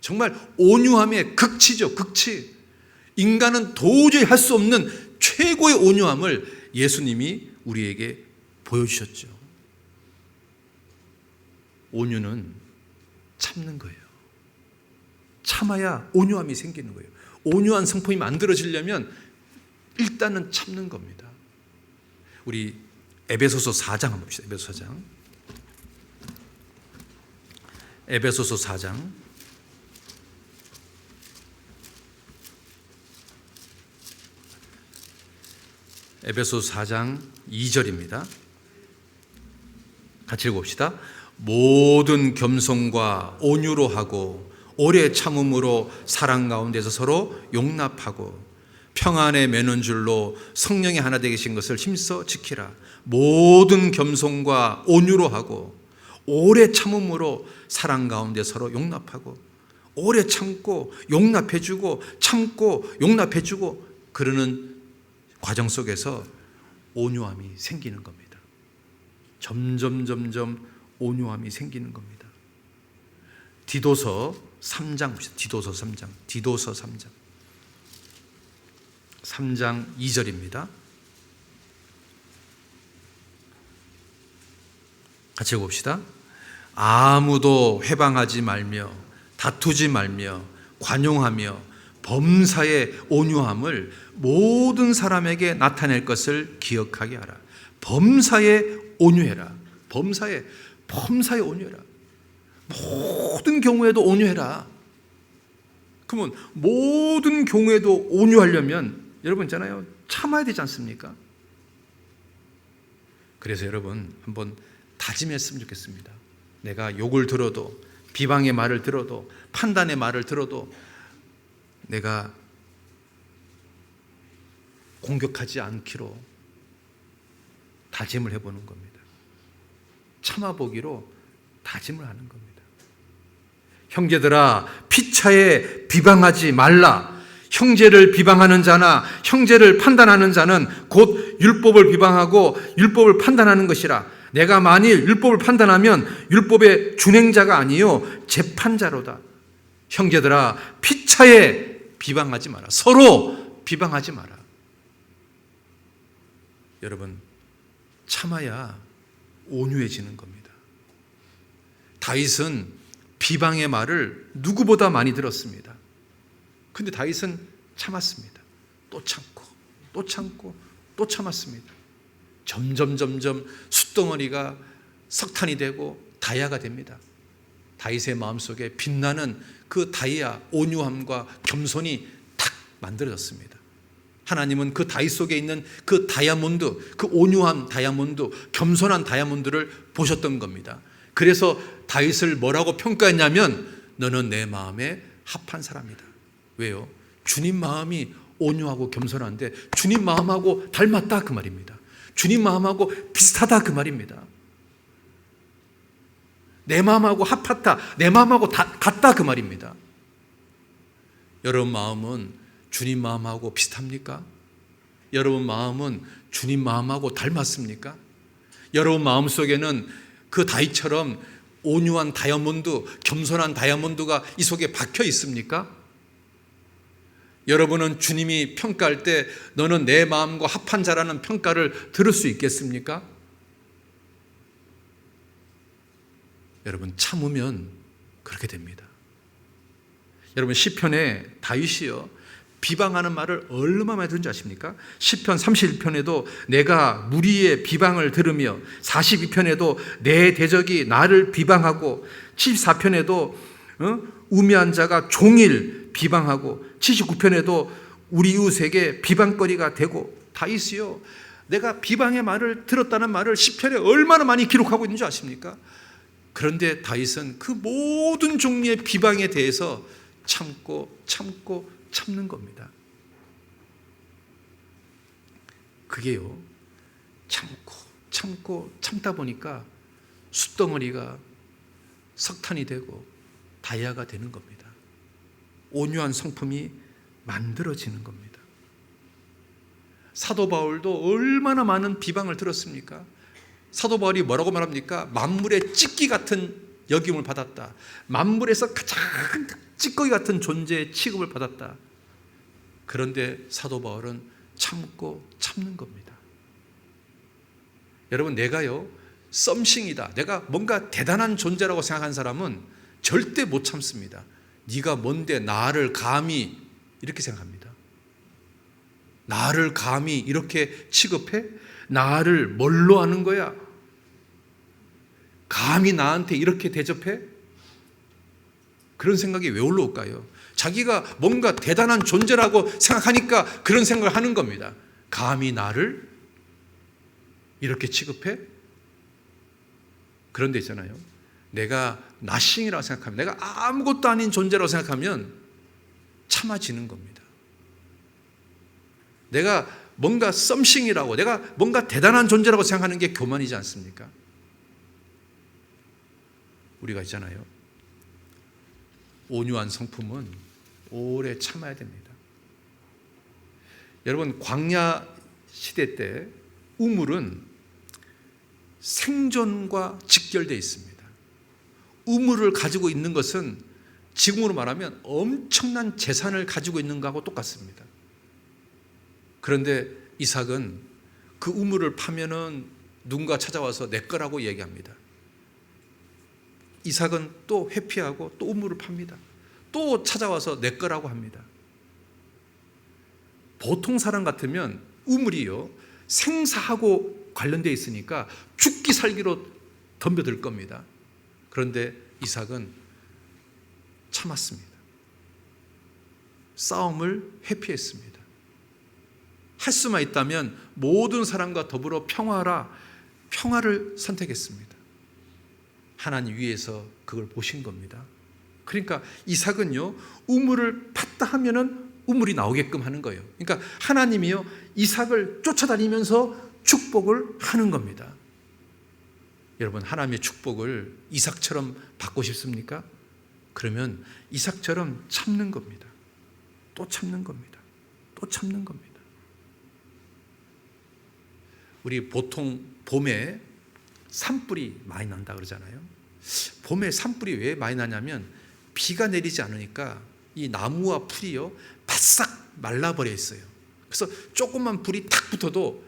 정말 온유함의 극치죠. 극치. 인간은 도저히 할 수 없는 최고의 온유함을 예수님이 우리에게 보여주셨죠. 온유는 참는 거예요. 참아야 온유함이 생기는 거예요. 온유한 성품이 만들어지려면 일단은 참는 겁니다. 우리 에베소서 4장 한번 봅시다. 에베소서 4장 에베소서 4장 2절입니다. 같이 읽어봅시다. 모든 겸손과 온유로 하고 오래 참음으로 사랑 가운데서 서로 용납하고 평안에 매는 줄로 성령이 하나 되게 계신 것을 힘써 지키라. 모든 겸손과 온유로 하고 오래 참음으로 사랑 가운데 서로 용납하고 오래 참고 용납해주고 참고 용납해주고 그러는 과정 속에서 온유함이 생기는 겁니다. 점점 온유함이 생기는 겁니다. 디도서 3장 봅시다. 디도서 3장 2절입니다. 같이 봅시다. 아무도 회방하지 말며 다투지 말며 관용하며 범사의 온유함을 모든 사람에게 나타낼 것을 기억하게 하라. 범사에 온유해라. 범사에 온유해라. 모든 경우에도 온유해라. 그러면 모든 경우에도 온유하려면 여러분 있잖아요, 참아야 되지 않습니까? 그래서 여러분 한번 다짐했으면 좋겠습니다. 내가 욕을 들어도, 비방의 말을 들어도, 판단의 말을 들어도 내가 공격하지 않기로 다짐을 해보는 겁니다. 참아보기로 다짐을 하는 겁니다. 형제들아, 피차에 비방하지 말라. 형제를 비방하는 자나 형제를 판단하는 자는 곧 율법을 비방하고 율법을 판단하는 것이라. 내가 만일 율법을 판단하면 율법의 준행자가 아니요 재판자로다. 형제들아, 피차에 비방하지 마라. 서로 비방하지 마라. 여러분, 참아야 온유해지는 겁니다. 다윗은 비방의 말을 누구보다 많이 들었습니다. 근데 다윗은 참았습니다. 또 참고 또 참고 또 참았습니다. 점점 숫덩어리가 석탄이 되고 다이아가 됩니다. 다윗의 마음속에 빛나는 그 다이아, 온유함과 겸손이 탁 만들어졌습니다. 하나님은 그 다윗 속에 있는 그 다이아몬드, 그 온유한 다이아몬드, 겸손한 다이아몬드를 보셨던 겁니다. 그래서 다윗을 뭐라고 평가했냐면 너는 내 마음에 합한 사람이다. 왜요? 주님 마음이 온유하고 겸손한데 주님 마음하고 닮았다 그 말입니다. 주님 마음하고 비슷하다 그 말입니다. 내 마음하고 합했다, 내 마음하고 같다 그 말입니다. 여러분 마음은 주님 마음하고 비슷합니까? 여러분 마음은 주님 마음하고 닮았습니까? 여러분 마음속에는 그 다윗처럼 온유한 다이아몬드, 겸손한 다이아몬드가 이 속에 박혀 있습니까? 여러분은 주님이 평가할 때 너는 내 마음과 합한 자라는 평가를 들을 수 있겠습니까? 여러분 참으면 그렇게 됩니다. 여러분 시편에 다윗이요 비방하는 말을 얼마나 많이 들은지 아십니까? 시편 31편에도 내가 무리의 비방을 들으며 42편에도 내 대적이 나를 비방하고 74편에도 우매한 자가 종일 비방하고 79편에도 우리 이웃에게 비방거리가 되고 다윗이요 내가 비방의 말을 들었다는 말을 시편에 얼마나 많이 기록하고 있는 줄 아십니까? 그런데 다윗은 그 모든 종류의 비방에 대해서 참는 겁니다. 그게요 참다 보니까 숫덩어리가 석탄이 되고 다이아가 되는 겁니다. 온유한 성품이 만들어지는 겁니다. 사도 바울도 얼마나 많은 비방을 들었습니까? 사도 바울이 뭐라고 말합니까? 만물의 찌꺼기 같은 여김을 받았다. 만물에서 가장 찌꺼기 같은 존재의 취급을 받았다. 그런데 사도 바울은 참는 겁니다. 여러분 내가요 썸씽이다, 내가 뭔가 대단한 존재라고 생각한 사람은 절대 못 참습니다. 네가 뭔데 나를 감히 이렇게 생각합니다. 나를 감히 이렇게 취급해? 나를 뭘로 하는 거야? 감히 나한테 이렇게 대접해? 그런 생각이 왜 올라올까요? 자기가 뭔가 대단한 존재라고 생각하니까 그런 생각을 하는 겁니다. 감히 나를 이렇게 취급해? 그런데 있잖아요, 내가 나싱이라고 생각하면, 내가 아무것도 아닌 존재라고 생각하면 참아지는 겁니다. 내가 뭔가 썸씽이라고, 내가 뭔가 대단한 존재라고 생각하는 게 교만이지 않습니까? 우리가 있잖아요, 온유한 성품은 오래 참아야 됩니다. 여러분 광야 시대 때 우물은 생존과 직결되어 있습니다. 우물을 가지고 있는 것은 지금으로 말하면 엄청난 재산을 가지고 있는 것하고 똑같습니다. 그런데 이삭은 그 우물을 파면은 누군가 찾아와서 내 거라고 얘기합니다. 이삭은 또 회피하고 또 우물을 팝니다. 또 찾아와서 내 거라고 합니다. 보통 사람 같으면 우물이요, 생사하고 관련되어 있으니까 죽기 살기로 덤벼들 겁니다. 그런데 이삭은 참았습니다. 싸움을 회피했습니다. 할 수만 있다면 모든 사람과 더불어 평화를 선택했습니다. 하나님 위에서 그걸 보신 겁니다. 그러니까 이삭은요, 우물을 팠다 하면은 우물이 나오게끔 하는 거예요. 그러니까 하나님이요, 이삭을 쫓아다니면서 축복을 하는 겁니다. 여러분, 하나님의 축복을 이삭처럼 받고 싶습니까? 그러면 이삭처럼 참는 겁니다. 또 참는 겁니다. 또 참는 겁니다. 우리 보통 봄에 산불이 많이 난다 그러잖아요. 봄에 산불이 왜 많이 나냐면 비가 내리지 않으니까 이 나무와 풀이요, 바싹 말라버려 있어요. 그래서 조금만 불이 탁 붙어도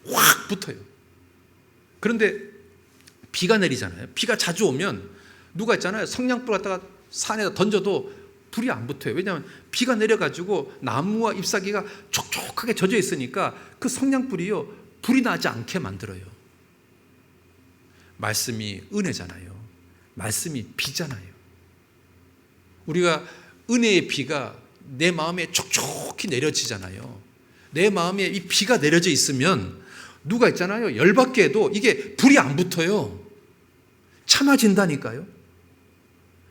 확 붙어요. 그런데 비가 내리잖아요. 비가 자주 오면 누가 있잖아요, 성냥불 갖다가 산에다 던져도 불이 안 붙어요. 왜냐하면 비가 내려가지고 나무와 잎사귀가 촉촉하게 젖어 있으니까 그 성냥불이요, 불이 나지 않게 만들어요. 말씀이 은혜잖아요. 말씀이 비잖아요. 우리가 은혜의 비가 내 마음에 촉촉히 내려지잖아요. 내 마음에 이 비가 내려져 있으면 누가 있잖아요, 열받게 해도 이게 불이 안 붙어요. 참아진다니까요.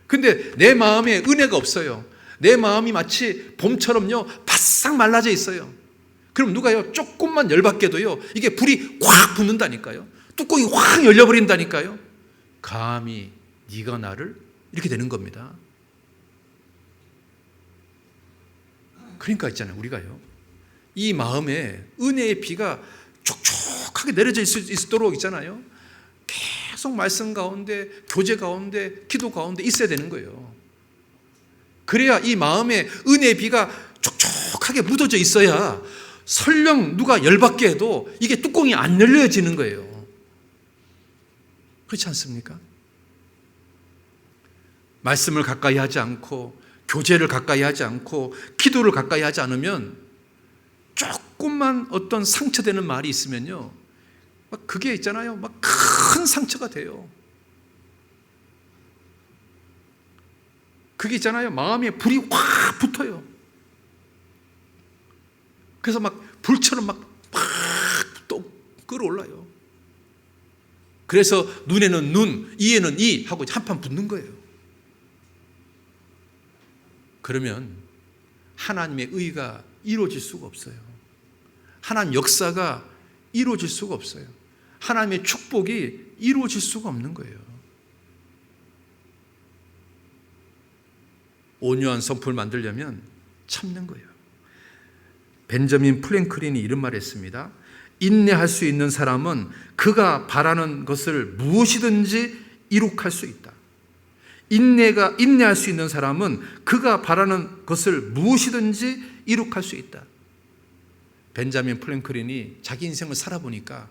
근데 내 마음에 은혜가 없어요. 내 마음이 마치 봄처럼요, 바싹 말라져 있어요. 그럼 누가요, 조금만 열받게 해도요, 이게 불이 확 붙는다니까요. 뚜껑이 확 열려버린다니까요. 감히 네가 나를, 이렇게 되는 겁니다. 그러니까 있잖아요, 우리가요, 이 마음에 은혜의 비가 촉촉하게 내려져 있을 수 있도록 있잖아요, 계속 말씀 가운데, 교제 가운데, 기도 가운데 있어야 되는 거예요. 그래야 이 마음에 은혜의 비가 촉촉하게 묻어져 있어야 설령 누가 열받게 해도 이게 뚜껑이 안 열려지는 거예요. 그렇지 않습니까? 말씀을 가까이 하지 않고, 교제를 가까이 하지 않고, 기도를 가까이 하지 않으면 조금만 어떤 상처되는 말이 있으면요, 막 그게 있잖아요, 막 큰 상처가 돼요. 그게 있잖아요, 마음에 불이 확 붙어요. 그래서 막 불처럼 막 또 끌어올라요. 그래서 눈에는 눈, 이에는 이 하고 한판 붙는 거예요. 그러면 하나님의 의가 이루어질 수가 없어요. 하나님 역사가 이루어질 수가 없어요. 하나님의 축복이 이루어질 수가 없는 거예요. 온유한 성품을 만들려면 참는 거예요. 벤저민 프랭클린이 이런 말을 했습니다. 인내할 수 있는 사람은 그가 바라는 것을 무엇이든지 이룩할 수 있다. 인내할 수 있는 사람은 그가 바라는 것을 무엇이든지 이룩할 수 있다. 벤자민 프랭클린이 자기 인생을 살아보니까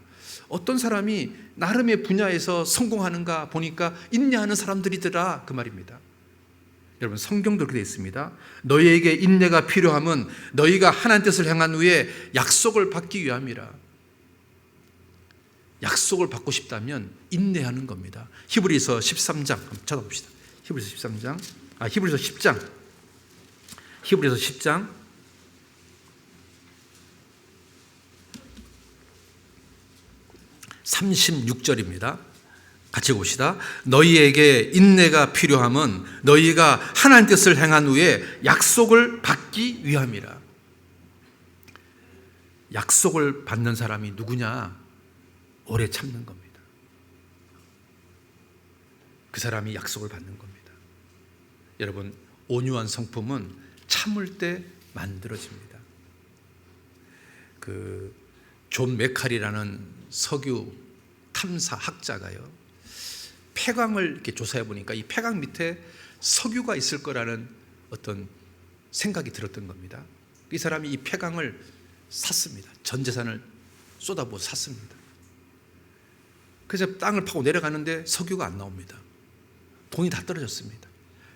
어떤 사람이 나름의 분야에서 성공하는가 보니까 인내하는 사람들이더라, 그 말입니다. 여러분, 성경도 그렇게 되어 있습니다. 너희에게 인내가 필요함은 너희가 하나님 뜻을 행한 후에 약속을 받기 위함이라. 약속을 받고 싶다면 인내하는 겁니다. 히브리서 13장 한번 찾아봅시다. 히브리서 10장 36절입니다. 같이 봅시다. 너희에게 인내가 필요함은 너희가 하나님 뜻을 행한 후에 약속을 받기 위함이라. 약속을 받는 사람이 누구냐? 오래 참는 겁니다. 그 사람이 약속을 받는 겁니다. 여러분, 온유한 성품은 참을 때 만들어집니다. 존 메칼이라는 석유 탐사 학자가요, 폐광을 이렇게 조사해 보니까 이 폐광 밑에 석유가 있을 거라는 어떤 생각이 들었던 겁니다. 이 사람이 이 폐광을 샀습니다. 전 재산을 쏟아부어 샀습니다. 그래서 땅을 파고 내려가는데 석유가 안 나옵니다. 돈이 다 떨어졌습니다.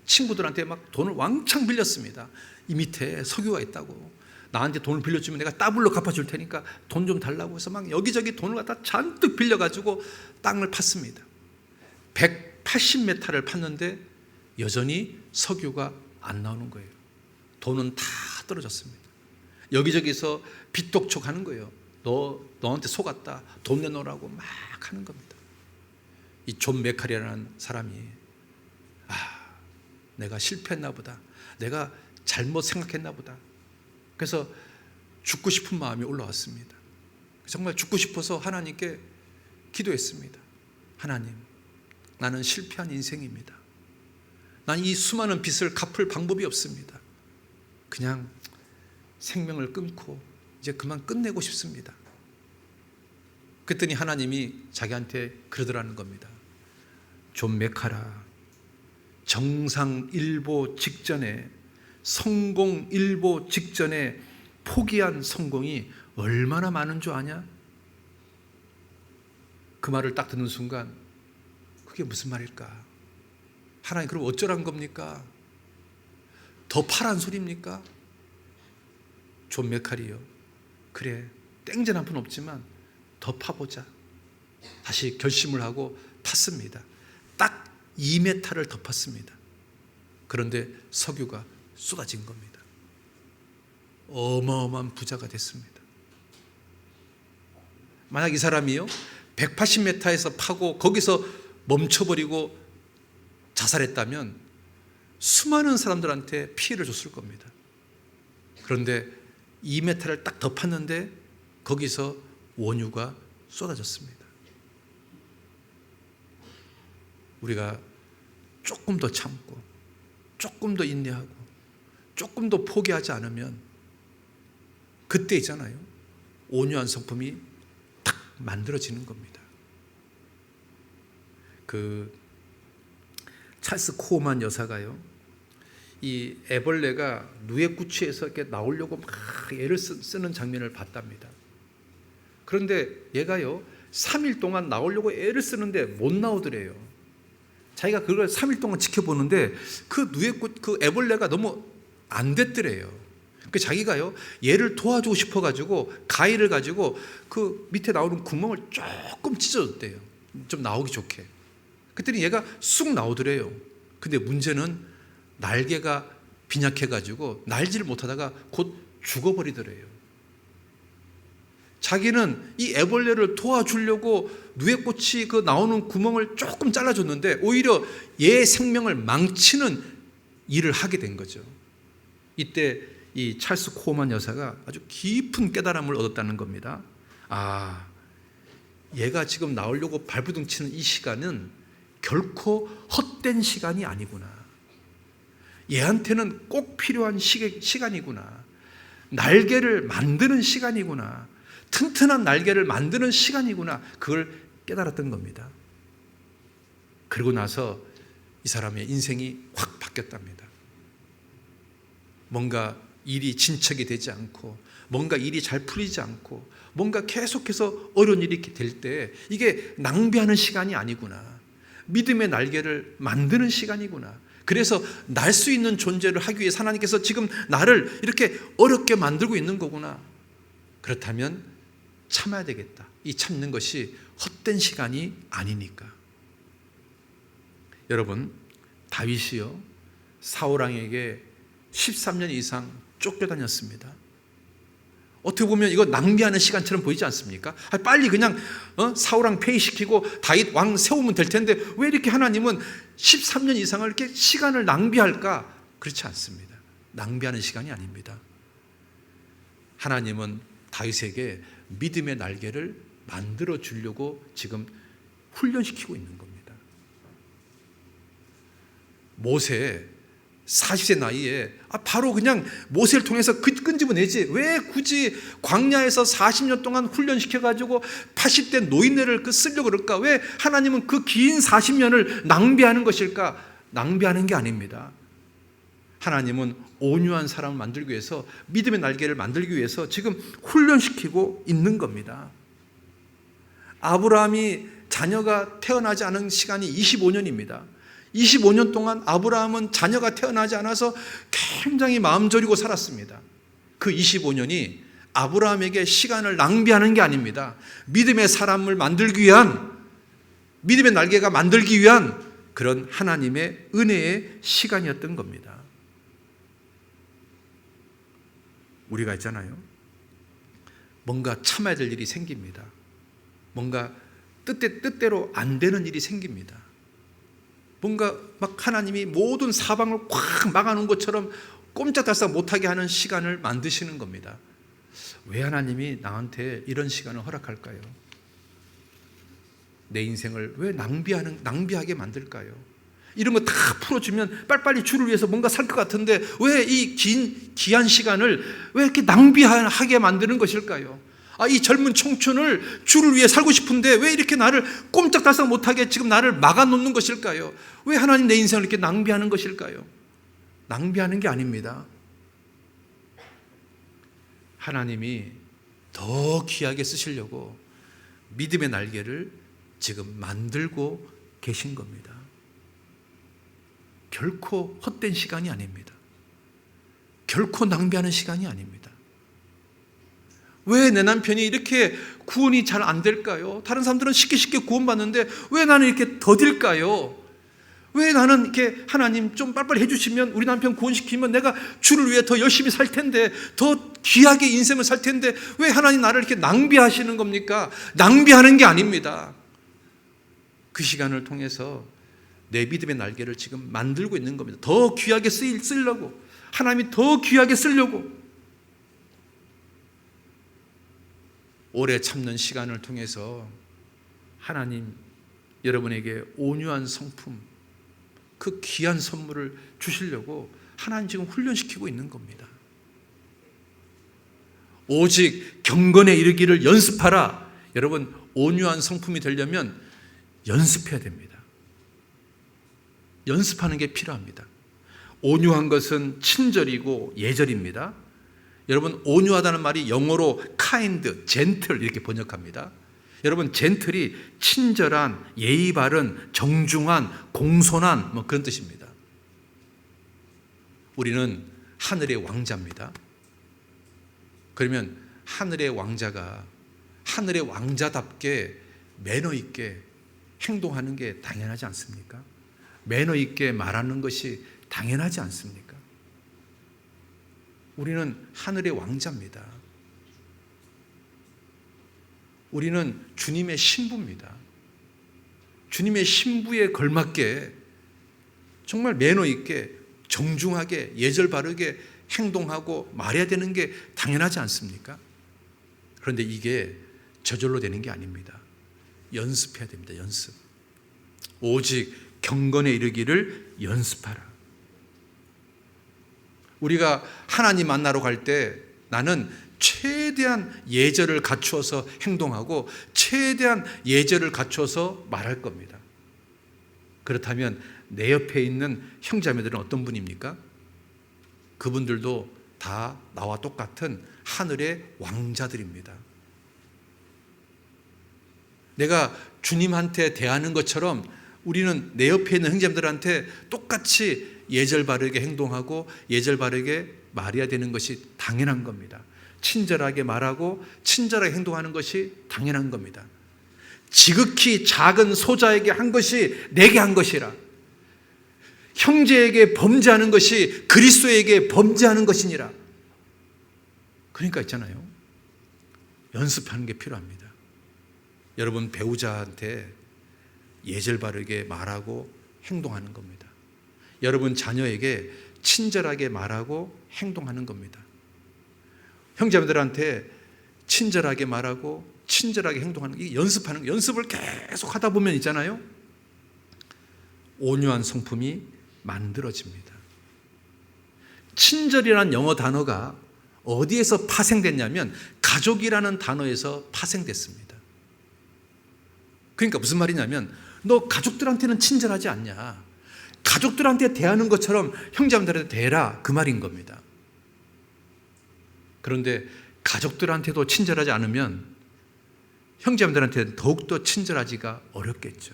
친구들한테 막 돈을 왕창 빌렸습니다. 이 밑에 석유가 있다고, 나한테 돈을 빌려주면 내가 더블로 갚아줄 테니까 돈 좀 달라고 해서 막 여기저기 돈을 갖다 잔뜩 빌려가지고 땅을 팠습니다. 180m를 팠는데 여전히 석유가 안 나오는 거예요. 돈은 다 떨어졌습니다. 여기저기서 빚독촉하는 거예요. 너한테 속았다, 돈 내놓으라고 막 하는 겁니다. 이 존 메카리라는 사람이 내가 실패했나 보다, 내가 잘못 생각했나 보다, 그래서 죽고 싶은 마음이 올라왔습니다. 정말 죽고 싶어서 하나님께 기도했습니다. 하나님, 나는 실패한 인생입니다. 난 이 수많은 빚을 갚을 방법이 없습니다. 그냥 생명을 끊고 이제 그만 끝내고 싶습니다. 그랬더니 하나님이 자기한테 그러더라는 겁니다. 존 메카라, 정상일보 직전에, 성공일보 직전에 포기한 성공이 얼마나 많은 줄 아냐? 그 말을 딱 듣는 순간 그게 무슨 말일까? 하나님, 그럼 어쩌란 겁니까? 더 파란 소리입니까? 존 메카리요, 그래, 땡전 한 푼 없지만 더 파보자. 다시 결심을 하고 팠습니다. 딱 2m를 더 팠습니다. 그런데 석유가 쏟아진 겁니다. 어마어마한 부자가 됐습니다. 만약 이 사람이요 180m에서 파고 거기서 멈춰버리고 자살했다면 수많은 사람들한테 피해를 줬을 겁니다. 그런데 2m를 딱 더 팠는데 거기서 원유가 쏟아졌습니다. 우리가 조금 더 참고, 조금 더 인내하고, 조금 더 포기하지 않으면 그때 있잖아요, 온유한 성품이 딱 만들어지는 겁니다. 그 찰스 코어만 여사가요, 이 애벌레가 누에꾸치에서 이렇게 나오려고 막 애를 쓰는 장면을 봤답니다. 그런데 얘가요 3일 동안 나오려고 애를 쓰는데 못 나오더래요. 자기가 그걸 3일 동안 지켜보는데 그 애벌레가 너무 안 됐더래요. 그 자기가요 얘를 도와주고 싶어가지고 가위를 가지고 그 밑에 나오는 구멍을 조금 찢어줬대요. 좀 나오기 좋게. 그랬더니 얘가 쑥 나오더래요. 근데 문제는 날개가 빈약해가지고 날지를 못하다가 곧 죽어버리더래요. 자기는 이 애벌레를 도와주려고 누에꽃이 그 나오는 구멍을 조금 잘라줬는데 오히려 얘 생명을 망치는 일을 하게 된 거죠. 이때 이 찰스 코어만 여사가 아주 깊은 깨달음을 얻었다는 겁니다. 얘가 지금 나오려고 발부둥치는 이 시간은 결코 헛된 시간이 아니구나. 얘한테는 꼭 필요한 시간이구나. 날개를 만드는 시간이구나. 튼튼한 날개를 만드는 시간이구나. 그걸 깨달았던 겁니다. 그리고 나서 이 사람의 인생이 확 바뀌었답니다. 뭔가 일이 진척이 되지 않고, 뭔가 일이 잘 풀리지 않고, 뭔가 계속해서 어려운 일이 될 때 이게 낭비하는 시간이 아니구나. 믿음의 날개를 만드는 시간이구나. 그래서 날 수 있는 존재를 하기 위해서 하나님께서 지금 나를 이렇게 어렵게 만들고 있는 거구나. 그렇다면 참아야 되겠다. 이 참는 것이 헛된 시간이 아니니까. 여러분, 다윗이요 사울 왕에게 13년 이상 쫓겨다녔습니다. 어떻게 보면 이거 낭비하는 시간처럼 보이지 않습니까? 빨리 그냥 사울 왕 폐위시키고 다윗 왕 세우면 될 텐데 왜 이렇게 하나님은 13년 이상을 이렇게 시간을 낭비할까? 그렇지 않습니다. 낭비하는 시간이 아닙니다. 하나님은 다윗에게 믿음의 날개를 만들어 주려고 지금 훈련시키고 있는 겁니다. 모세 40세 나이에 바로 그냥 모세를 통해서 끈집어내지 왜 굳이 광야에서 40년 동안 훈련시켜가지고 80대 노인네를 쓰려고 그럴까? 왜 하나님은 그 긴 40년을 낭비하는 것일까? 낭비하는 게 아닙니다. 하나님은 온유한 사람을 만들기 위해서, 믿음의 날개를 만들기 위해서 지금 훈련시키고 있는 겁니다. 아브라함이 자녀가 태어나지 않은 시간이 25년입니다. 25년 동안 아브라함은 자녀가 태어나지 않아서 굉장히 마음 졸이고 살았습니다. 그 25년이 아브라함에게 시간을 낭비하는 게 아닙니다. 믿음의 사람을 만들기 위한, 믿음의 날개가 만들기 위한 그런 하나님의 은혜의 시간이었던 겁니다. 우리가 있잖아요, 뭔가 참아야 될 일이 생깁니다. 뭔가 뜻대로 안 되는 일이 생깁니다. 뭔가 막 하나님이 모든 사방을 꽉 막아놓은 것처럼 꼼짝달싹 못하게 하는 시간을 만드시는 겁니다. 왜 하나님이 나한테 이런 시간을 허락할까요? 내 인생을 왜 낭비하게 만들까요? 이런 거 다 풀어주면 빨리빨리 주를 위해서 뭔가 살 것 같은데 왜 이 귀한 시간을 왜 이렇게 낭비하게 만드는 것일까요? 이 젊은 청춘을 주를 위해 살고 싶은데 왜 이렇게 나를 꼼짝달싹 못하게 지금 나를 막아놓는 것일까요? 왜 하나님 내 인생을 이렇게 낭비하는 것일까요? 낭비하는 게 아닙니다. 하나님이 더 귀하게 쓰시려고 믿음의 날개를 지금 만들고 계신 겁니다. 결코 헛된 시간이 아닙니다. 결코 낭비하는 시간이 아닙니다. 왜 내 남편이 이렇게 구원이 잘 안 될까요? 다른 사람들은 쉽게 구원받는데 왜 나는 이렇게 더딜까요? 왜 나는 이렇게 하나님 좀 빨리빨리 해주시면 우리 남편 구원시키면 내가 주를 위해 더 열심히 살 텐데, 더 귀하게 인생을 살 텐데 왜 하나님 나를 이렇게 낭비하시는 겁니까? 낭비하는 게 아닙니다. 그 시간을 통해서 내 믿음의 날개를 지금 만들고 있는 겁니다. 더 귀하게 쓰려고, 하나님이 더 귀하게 쓰려고. 오래 참는 시간을 통해서 하나님 여러분에게 온유한 성품, 그 귀한 선물을 주시려고 하나님 지금 훈련시키고 있는 겁니다. 오직 경건에 이르기를 연습하라. 여러분, 온유한 성품이 되려면 연습해야 됩니다. 연습하는 게 필요합니다. 온유한 것은 친절이고 예절입니다. 여러분, 온유하다는 말이 영어로 kind, gentle 이렇게 번역합니다. 여러분, 젠틀이 친절한, 예의 바른, 정중한, 공손한 그런 뜻입니다. 우리는 하늘의 왕자입니다. 그러면 하늘의 왕자가 하늘의 왕자답게 매너 있게 행동하는 게 당연하지 않습니까? 매너 있게 말하는 것이 당연하지 않습니까? 우리는 하늘의 왕자입니다. 우리는 주님의 신부입니다. 주님의 신부에 걸맞게 정말 매너 있게 정중하게 예절 바르게 행동하고 말해야 되는 게 당연하지 않습니까? 그런데 이게 저절로 되는 게 아닙니다. 연습해야 됩니다. 연습. 오직 경건에 이르기를 연습하라. 우리가 하나님 만나러 갈 때 나는 최대한 예절을 갖추어서 행동하고 최대한 예절을 갖추어서 말할 겁니다. 그렇다면 내 옆에 있는 형제자매들은 어떤 분입니까? 그분들도 다 나와 똑같은 하늘의 왕자들입니다. 내가 주님한테 대하는 것처럼 우리는 내 옆에 있는 형제자매들한테 똑같이 예절 바르게 행동하고 예절 바르게 말해야 되는 것이 당연한 겁니다. 친절하게 말하고 친절하게 행동하는 것이 당연한 겁니다. 지극히 작은 소자에게 한 것이 내게 한 것이라. 형제에게 범죄하는 것이 그리스도에게 범죄하는 것이니라. 그러니까 있잖아요, 연습하는 게 필요합니다. 여러분 배우자한테 예절 바르게 말하고 행동하는 겁니다. 여러분 자녀에게 친절하게 말하고 행동하는 겁니다. 형제들한테 친절하게 말하고 친절하게 행동하는, 이 연습하는, 연습을 계속 하다 보면 있잖아요, 온유한 성품이 만들어집니다. 친절이라는 영어 단어가 어디에서 파생됐냐면 가족이라는 단어에서 파생됐습니다. 그러니까 무슨 말이냐면 너 가족들한테는 친절하지 않냐, 가족들한테 대하는 것처럼 형제자매들한테 대해라, 그 말인 겁니다. 그런데 가족들한테도 친절하지 않으면 형제자매들한테 더욱더 친절하지가 어렵겠죠.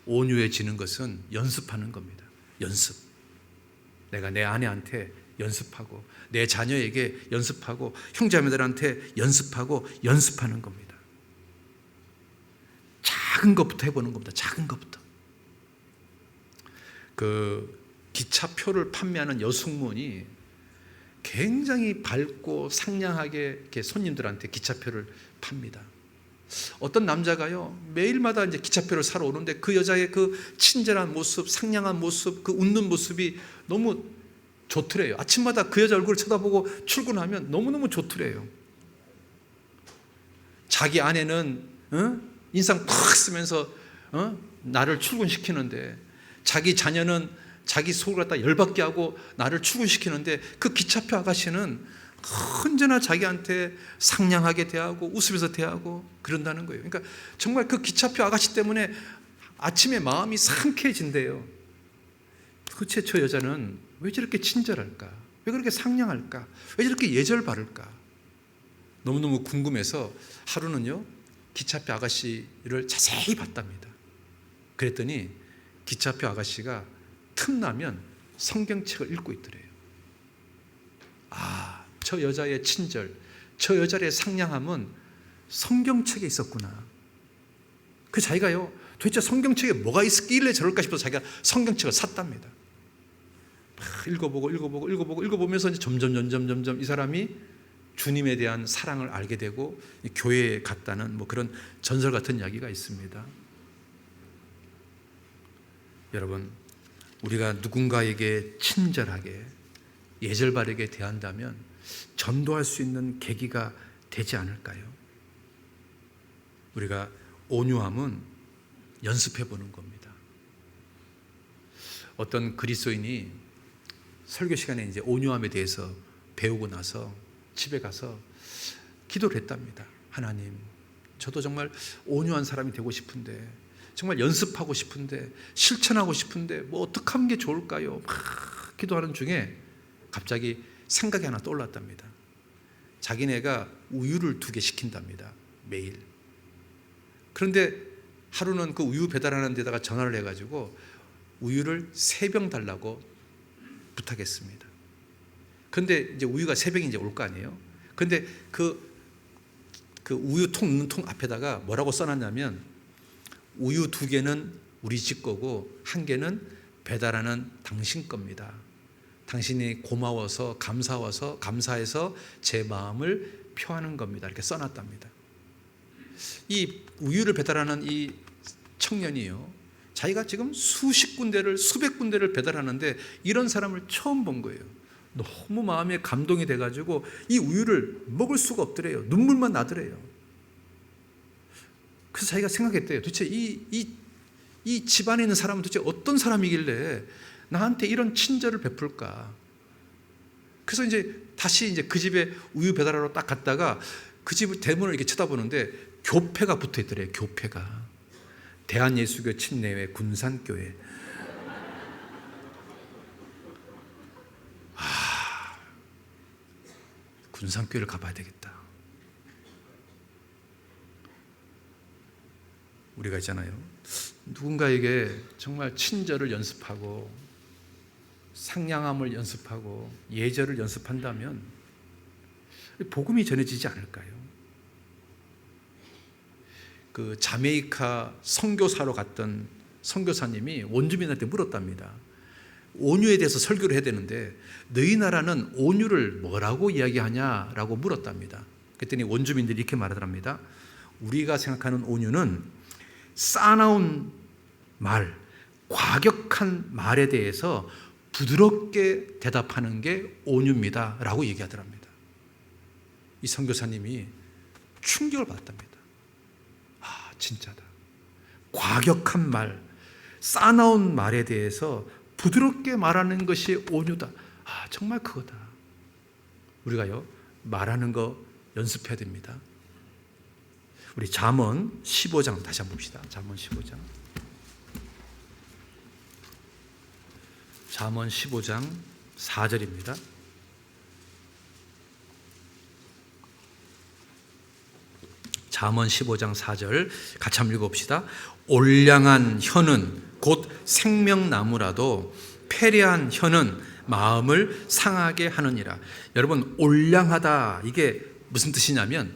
온유해지는 것은 연습하는 겁니다. 연습. 내가 내 아내한테 연습하고 내 자녀에게 연습하고 형제자매들한테 연습하고 연습하는 겁니다. 작은 것부터 해보는 겁니다. 작은 것부터. 그 기차표를 판매하는 여승문이 굉장히 밝고 상냥하게 이렇게 손님들한테 기차표를 팝니다. 어떤 남자가요, 매일마다 이제 기차표를 사러 오는데 그 여자의 그 친절한 모습, 상냥한 모습, 그 웃는 모습이 너무 좋더래요. 아침마다 그 여자 얼굴을 쳐다보고 출근하면 너무너무 좋더래요. 자기 아내는 인상 팍 쓰면서 나를 출근시키는데, 자기 자녀는 자기 속을 갖다 열받게 하고 나를 출근시키는데, 그 기차표 아가씨는 언제나 자기한테 상냥하게 대하고 웃으면서 대하고 그런다는 거예요. 그러니까 정말 그 기차표 아가씨 때문에 아침에 마음이 상쾌해진대요. 도대체 저 여자는 왜 저렇게 친절할까? 왜 그렇게 상냥할까? 왜 저렇게 예절 바를까? 너무너무 궁금해서 하루는요, 기차표 아가씨를 자세히 봤답니다. 그랬더니 기차표 아가씨가 틈나면 성경책을 읽고 있더래요. 아, 저 여자의 친절, 저 여자의 상냥함은 성경책에 있었구나. 그 자기가요, 도대체 성경책에 뭐가 있길래 저럴까 싶어서 자기가 성경책을 샀답니다. 읽어보면서 이제 점점 이 사람이 주님에 대한 사랑을 알게 되고 교회에 갔다는 뭐 그런 전설 같은 이야기가 있습니다. 여러분, 우리가 누군가에게 친절하게 예절 바르게 대한다면 전도할 수 있는 계기가 되지 않을까요? 우리가 온유함은 연습해 보는 겁니다. 어떤 그리스도인이 설교 시간에 이제 온유함에 대해서 배우고 나서 집에 가서 기도를 했답니다. 하나님, 저도 정말 온유한 사람이 되고 싶은데, 정말 연습하고 싶은데, 실천하고 싶은데 뭐 어떻게 하는 게 좋을까요? 막 기도하는 중에 갑자기 생각이 하나 떠올랐답니다. 자기네가 우유를 2개 시킨답니다. 매일. 그런데 하루는 그 우유 배달하는 데다가 전화를 해가지고 우유를 3병 달라고 부탁했습니다. 근데 이제 우유가 3병이 이제 올 거 아니에요? 근데 그 우유통 넣는 통 앞에다가 뭐라고 써놨냐면, 우유 2개는 우리 집 거고 1개는 배달하는 당신 겁니다. 당신이 고마워서 감사해서 제 마음을 표하는 겁니다. 이렇게 써놨답니다. 이 우유를 배달하는 이 청년이요, 자기가 지금 수십 군데를, 수백 군데를 배달하는데 이런 사람을 처음 본 거예요. 너무 마음에 감동이 돼가지고 이 우유를 먹을 수가 없더래요. 눈물만 나더래요. 그래서 자기가 생각했대요. 도대체 이 집안에 있는 사람은 도대체 어떤 사람이길래 나한테 이런 친절을 베풀까? 그래서 이제 다시 이제 그 집에 우유 배달하러 딱 갔다가 그 집 대문을 이렇게 쳐다보는데 교패가 붙어 있더래요. 교패가. 대한예수교 침례회 군산교회. 군산교회를 가봐야 되겠다. 우리가 있잖아요, 누군가에게 정말 친절을 연습하고 상냥함을 연습하고 예절을 연습한다면 복음이 전해지지 않을까요? 그 자메이카 선교사로 갔던 선교사님이 원주민한테 물었답니다. 온유에 대해서 설교를 해야 되는데 너희 나라는 온유를 뭐라고 이야기하냐라고 물었답니다. 그랬더니 원주민들이 이렇게 말하더랍니다. 우리가 생각하는 온유는 싸나운 말, 과격한 말에 대해서 부드럽게 대답하는 게 온유입니다 라고 얘기하더랍니다. 이 선교사님이 충격을 받았답니다. 아, 진짜다. 과격한 말, 싸나운 말에 대해서 부드럽게 말하는 것이 온유다. 아, 정말 그거다. 우리가요, 말하는 거 연습해야 됩니다. 우리 잠언 15장 다시 한번 봅시다. 잠언 15장. 잠언 15장 4절입니다. 잠언 15장 4절 같이 한번 읽어봅시다. 올량한 혀는 곧 생명나무라도 패례한 혀는 마음을 상하게 하느니라. 여러분, 올량하다 이게 무슨 뜻이냐면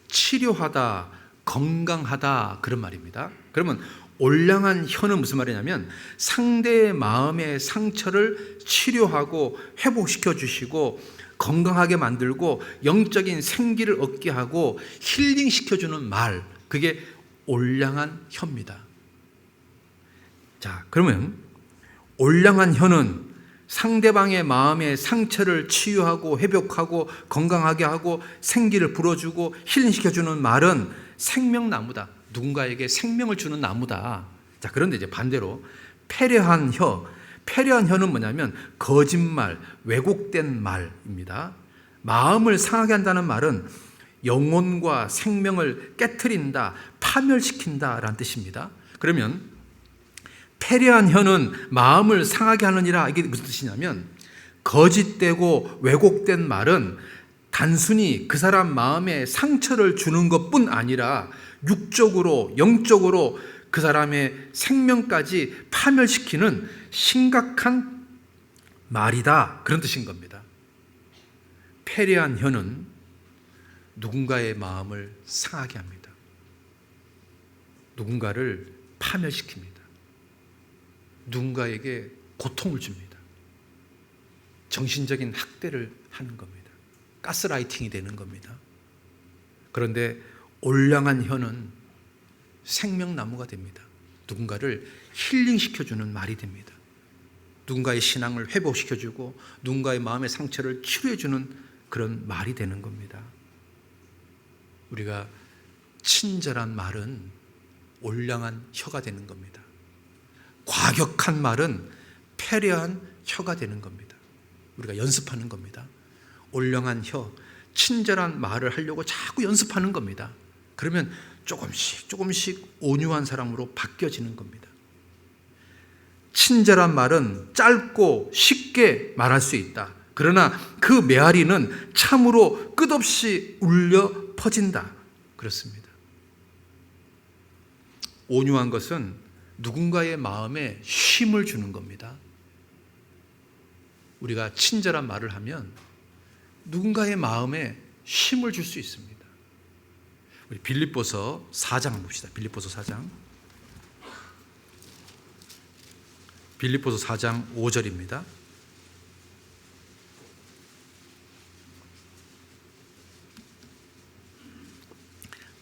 치료하다, 건강하다 그런 말입니다. 그러면 올량한 혀는 무슨 말이냐면 상대의 마음의 상처를 치료하고 회복시켜 주시고 건강하게 만들고 영적인 생기를 얻게 하고 힐링시켜 주는 말, 그게 올량한 혀입니다. 자, 그러면 올량한 혀는 상대방의 마음의 상처를 치유하고 회복하고 건강하게 하고 생기를 불어주고 힐링시켜주는 말은 생명나무다. 누군가에게 생명을 주는 나무다. 자, 그런데 이제 반대로 패례한 혀는 뭐냐면 거짓말, 왜곡된 말입니다. 마음을 상하게 한다는 말은 영혼과 생명을 깨트린다, 파멸시킨다라는 뜻입니다. 그러면 패례한 혀는 마음을 상하게 하느니라, 이게 무슨 뜻이냐면 거짓되고 왜곡된 말은 단순히 그 사람 마음에 상처를 주는 것뿐 아니라 육적으로 영적으로 그 사람의 생명까지 파멸시키는 심각한 말이다, 그런 뜻인 겁니다. 패례한 혀는 누군가의 마음을 상하게 합니다. 누군가를 파멸시킵니다. 누군가에게 고통을 줍니다. 정신적인 학대를 하는 겁니다. 가스라이팅이 되는 겁니다. 그런데 올량한 혀는 생명나무가 됩니다. 누군가를 힐링시켜주는 말이 됩니다. 누군가의 신앙을 회복시켜주고 누군가의 마음의 상처를 치료해주는 그런 말이 되는 겁니다. 우리가 친절한 말은 올량한 혀가 되는 겁니다. 과격한 말은 패례한 혀가 되는 겁니다. 우리가 연습하는 겁니다. 올량한 혀, 친절한 말을 하려고 자꾸 연습하는 겁니다. 그러면 조금씩 온유한 사람으로 바뀌어지는 겁니다. 친절한 말은 짧고 쉽게 말할 수 있다. 그러나 그 메아리는 참으로 끝없이 울려 퍼진다. 그렇습니다. 온유한 것은 누군가의 마음에 쉼을 주는 겁니다. 우리가 친절한 말을 하면 누군가의 마음에 쉼을 줄 수 있습니다. 우리 빌립보서 4장 봅시다. 빌립보서 4장. 빌립보서 4장 5절입니다.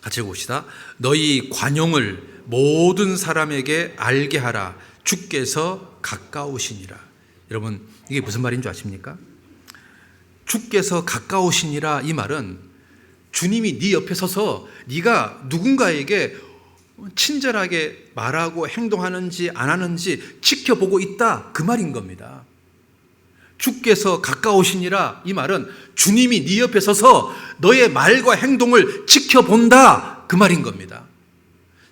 같이 봅시다. 너희 관용을 모든 사람에게 알게 하라. 주께서 가까우시니라. 여러분, 이게 무슨 말인 줄 아십니까? 주께서 가까우시니라, 이 말은 주님이 네 옆에 서서 네가 누군가에게 친절하게 말하고 행동하는지 안 하는지 지켜보고 있다, 그 말인 겁니다. 주께서 가까우시니라, 이 말은 주님이 네 옆에 서서 너의 말과 행동을 지켜본다, 그 말인 겁니다.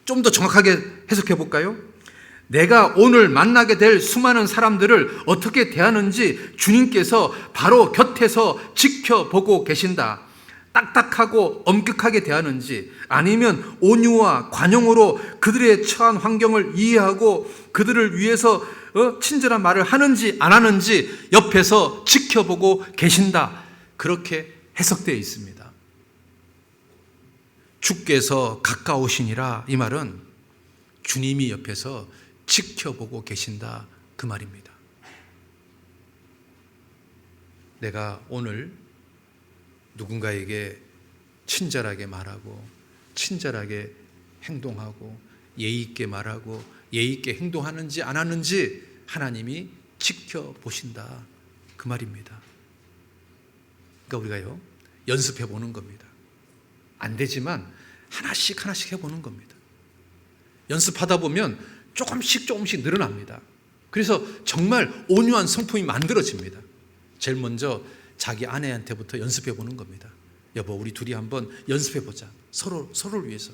좀 더 정확하게 해석해 볼까요? 내가 오늘 만나게 될 수많은 사람들을 어떻게 대하는지 주님께서 바로 곁에서 지켜보고 계신다. 딱딱하고 엄격하게 대하는지 아니면 온유와 관용으로 그들의 처한 환경을 이해하고 그들을 위해서 친절한 말을 하는지 안 하는지 옆에서 지켜보고 계신다. 그렇게 해석되어 있습니다. 주께서 가까우시니라, 이 말은 주님이 옆에서 지켜보고 계신다, 그 말입니다. 내가 오늘 누군가에게 친절하게 말하고 친절하게 행동하고 예의 있게 말하고 예의 있게 행동하는지 안 하는지 하나님이 지켜보신다, 그 말입니다. 그러니까 우리가요, 연습해 보는 겁니다. 안 되지만 하나씩 해보는 겁니다. 연습하다 보면 조금씩 늘어납니다. 그래서 정말 온유한 성품이 만들어집니다. 제일 먼저 자기 아내한테부터 연습해 보는 겁니다. 여보, 우리 둘이 한번 연습해 보자. 서로를 위해서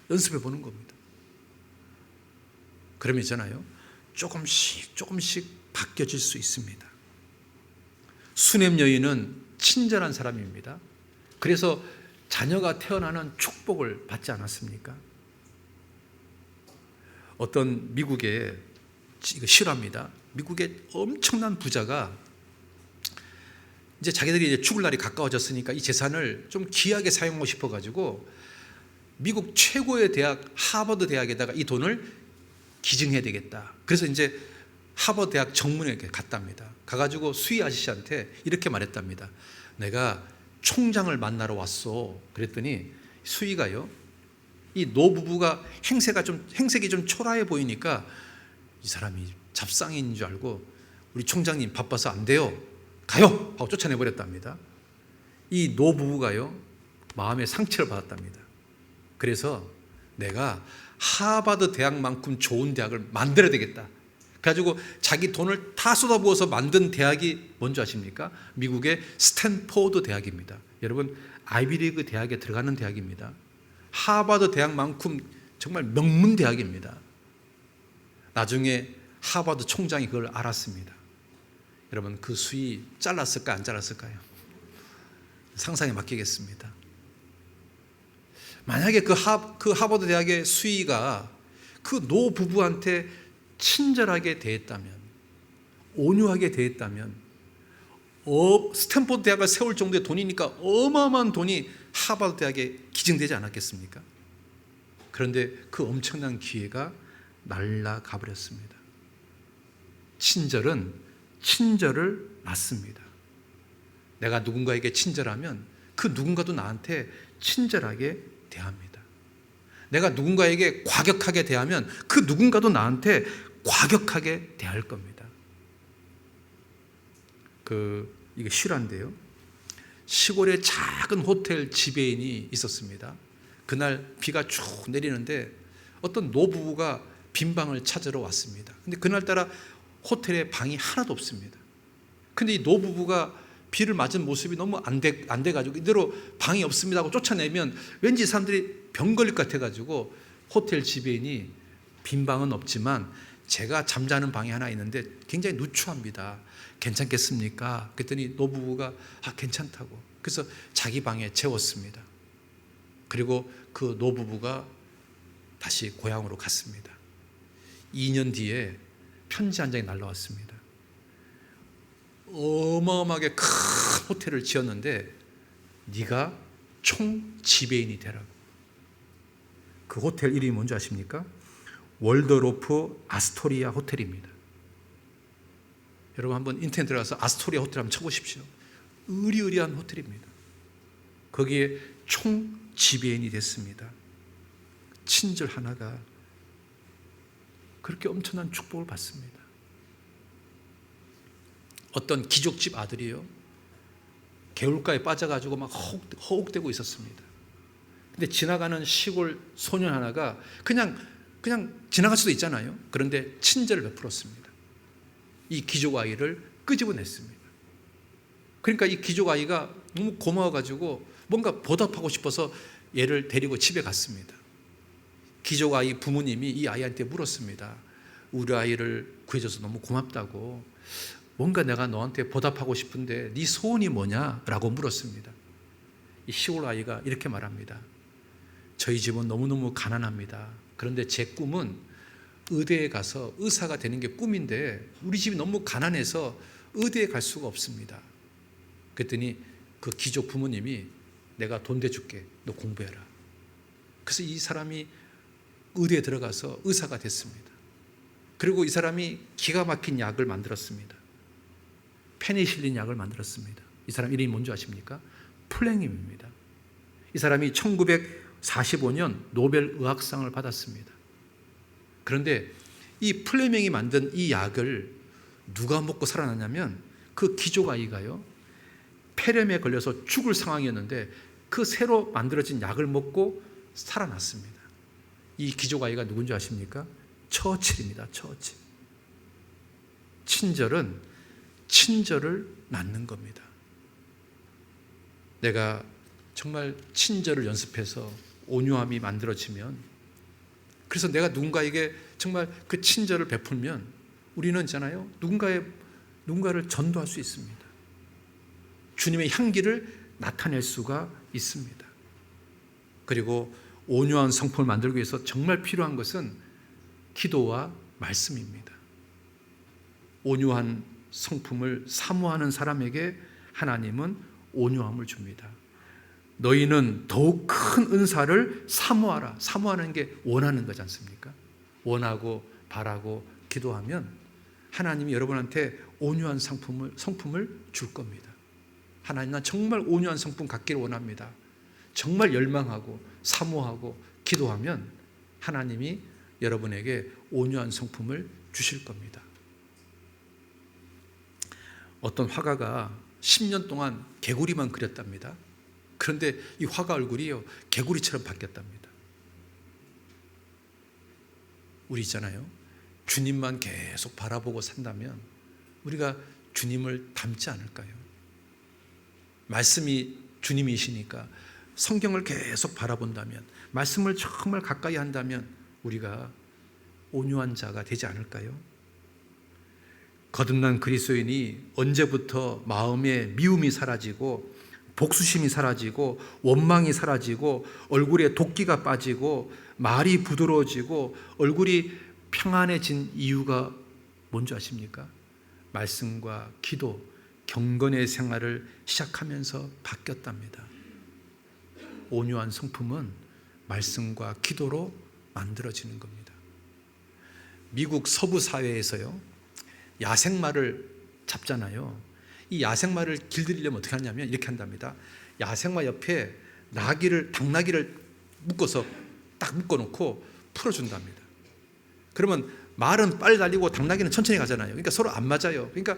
연습해 보는 겁니다. 그러면 있잖아요, 조금씩 바뀌어질 수 있습니다. 수냄 여인은 친절한 사람입니다. 그래서 자녀가 태어나는 축복을 받지 않았습니까? 어떤 미국의, 이거 실화입니다. 미국의 엄청난 부자가 이제 자기들이 이제 죽을 날이 가까워졌으니까 이 재산을 좀 귀하게 사용하고 싶어가지고 미국 최고의 대학 하버드 대학에다가 이 돈을 기증해야 되겠다. 그래서 이제 하버드 대학 정문에 갔답니다. 가가지고 수의 아저씨한테 이렇게 말했답니다. 내가 총장을 만나러 왔어. 그랬더니 수의가요, 이 노부부가 행색이 좀 초라해 보이니까 이 사람이 잡상인인 줄 알고 우리 총장님 바빠서 안 돼요. 가요! 하고 쫓아내버렸답니다. 이 노부부가요, 마음의 상처를 받았답니다. 그래서 내가 하버드 대학만큼 좋은 대학을 만들어야 되겠다. 그래가지고 자기 돈을 다 쏟아부어서 만든 대학이 뭔지 아십니까? 미국의 스탠포드 대학입니다. 여러분, 아이비리그 대학에 들어가는 대학입니다. 하버드 대학만큼 정말 명문 대학입니다. 나중에 하버드 총장이 그걸 알았습니다. 여러분, 그 수위 잘랐을까 안 잘랐을까요? 상상에 맡기겠습니다. 만약에 그 하버드 대학의 수위가 그 노 부부한테 친절하게 대했다면, 온유하게 대했다면, 스탠포드 대학을 세울 정도의 돈이니까 어마어마한 돈이 하버드 대학에 기증되지 않았겠습니까? 그런데 그 엄청난 기회가 날아가 버렸습니다. 친절은 친절을 낳습니다. 내가 누군가에게 친절하면 그 누군가도 나한테 친절하게 대합니다. 내가 누군가에게 과격하게 대하면 그 누군가도 나한테 과격하게 대할 겁니다. 이게 실화인데요. 시골에 작은 호텔 지배인이 있었습니다. 그날 비가 쭉 내리는데 어떤 노부부가 빈 방을 찾으러 왔습니다. 근데 그날따라 호텔에 방이 하나도 없습니다. 근데 이 노부부가 비를 맞은 모습이 너무 안 돼가지고 이대로 방이 없습니다 하고 쫓아내면 왠지 사람들이 병 걸릴 것 같아가지고 호텔 지배인이 빈 방은 없지만 제가 잠자는 방이 하나 있는데 굉장히 누추합니다. 괜찮겠습니까? 그랬더니 노부부가 괜찮다고. 그래서 자기 방에 재웠습니다. 그리고 그 노부부가 다시 고향으로 갔습니다. 2년 뒤에 편지 한 장이 날라왔습니다. 어마어마하게 큰 호텔을 지었는데 네가 총 지배인이 되라고. 그 호텔 이름이 뭔지 아십니까? 월더로프 아스토리아 호텔입니다. 여러분 한번 인터넷 들어가서 아스토리아 호텔 한번 쳐보십시오. 으리으리한 호텔입니다. 거기에 총 지배인이 됐습니다. 친절 하나가 그렇게 엄청난 축복을 받습니다. 어떤 귀족집 아들이요, 개울가에 빠져가지고 막 허욱대고 있었습니다. 근데 지나가는 시골 소년 하나가 그냥 지나갈 수도 있잖아요. 그런데 친절을 베풀었습니다. 이 귀족 아이를 끄집어냈습니다. 그러니까 이 귀족 아이가 너무 고마워가지고 뭔가 보답하고 싶어서 얘를 데리고 집에 갔습니다. 귀족 아이 부모님이 이 아이한테 물었습니다. 우리 아이를 구해줘서 너무 고맙다고. 뭔가 내가 너한테 보답하고 싶은데 네 소원이 뭐냐? 라고 물었습니다. 이 시골 아이가 이렇게 말합니다. 저희 집은 너무너무 가난합니다. 그런데 제 꿈은 의대에 가서 의사가 되는 게 꿈인데 우리 집이 너무 가난해서 의대에 갈 수가 없습니다. 그랬더니 그 귀족 부모님이 내가 돈 대줄게. 너 공부해라. 그래서 이 사람이 의대에 들어가서 의사가 됐습니다. 그리고 이 사람이 기가 막힌 약을 만들었습니다. 페니실린 약을 만들었습니다. 이 사람 이름이 뭔지 아십니까? 플랭임입니다. 이 사람이 1945년 노벨 의학상을 받았습니다. 그런데 이 플레밍이 만든 이 약을 누가 먹고 살아났냐면 그 귀족 아이가요, 폐렴에 걸려서 죽을 상황이었는데 그 새로 만들어진 약을 먹고 살아났습니다. 이 귀족 아이가 누군지 아십니까? 처칠입니다. 처칠. 친절은 친절을 낳는 겁니다. 내가 정말 친절을 연습해서 온유함이 만들어지면, 그래서 내가 누군가에게 정말 그 친절을 베풀면 우리는 있잖아요, 누군가를 전도할 수 있습니다. 주님의 향기를 나타낼 수가 있습니다. 그리고 온유한 성품을 만들기 위해서 정말 필요한 것은 기도와 말씀입니다. 온유한 성품을 사모하는 사람에게 하나님은 온유함을 줍니다. 너희는 더욱 큰 은사를 사모하라. 사모하는 게 원하는 거지 않습니까? 원하고 바라고 기도하면 하나님이 여러분한테 온유한 성품을 줄 겁니다. 하나님, 난 정말 온유한 성품 갖기를 원합니다. 정말 열망하고 사모하고 기도하면 하나님이 여러분에게 온유한 성품을 주실 겁니다. 어떤 화가가 10년 동안 개구리만 그렸답니다. 그런데 이 화가 얼굴이요, 개구리처럼 바뀌었답니다. 우리 있잖아요, 주님만 계속 바라보고 산다면 우리가 주님을 닮지 않을까요? 말씀이 주님이시니까 성경을 계속 바라본다면, 말씀을 정말 가까이 한다면 우리가 온유한 자가 되지 않을까요? 거듭난 그리스도인이 언제부터 마음에 미움이 사라지고 복수심이 사라지고 원망이 사라지고 얼굴에 도끼가 빠지고 말이 부드러워지고 얼굴이 평안해진 이유가 뭔지 아십니까? 말씀과 기도, 경건의 생활을 시작하면서 바뀌었답니다. 온유한 성품은 말씀과 기도로 만들어지는 겁니다. 미국 서부 사회에서요, 야생마를 잡잖아요. 이 야생마를 길들이려면 어떻게 하냐면 이렇게 한답니다. 야생마 옆에 당나귀를 묶어서 딱 묶어놓고 풀어준답니다. 그러면 말은 빨리 달리고 당나귀는 천천히 가잖아요. 그러니까 서로 안 맞아요. 그러니까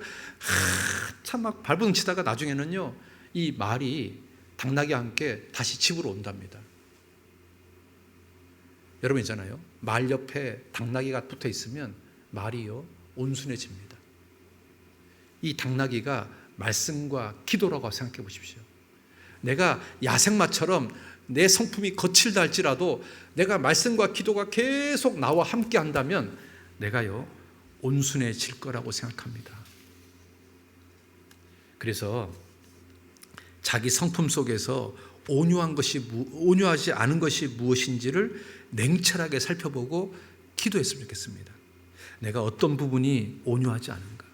참 막 발버둥 치다가 나중에는요, 이 말이 당나귀와 함께 다시 집으로 온답니다. 여러분 있잖아요, 말 옆에 당나귀가 붙어 있으면 말이요, 온순해집니다. 이 당나귀가 말씀과 기도라고 생각해 보십시오. 내가 야생마처럼 내 성품이 거칠다 할지라도 내가 말씀과 기도가 계속 나와 함께 한다면 내가요, 온순해질 거라고 생각합니다. 그래서 자기 성품 속에서 온유하지 않은 것이 무엇인지를 냉철하게 살펴보고 기도했으면 좋겠습니다. 내가 어떤 부분이 온유하지 않은가?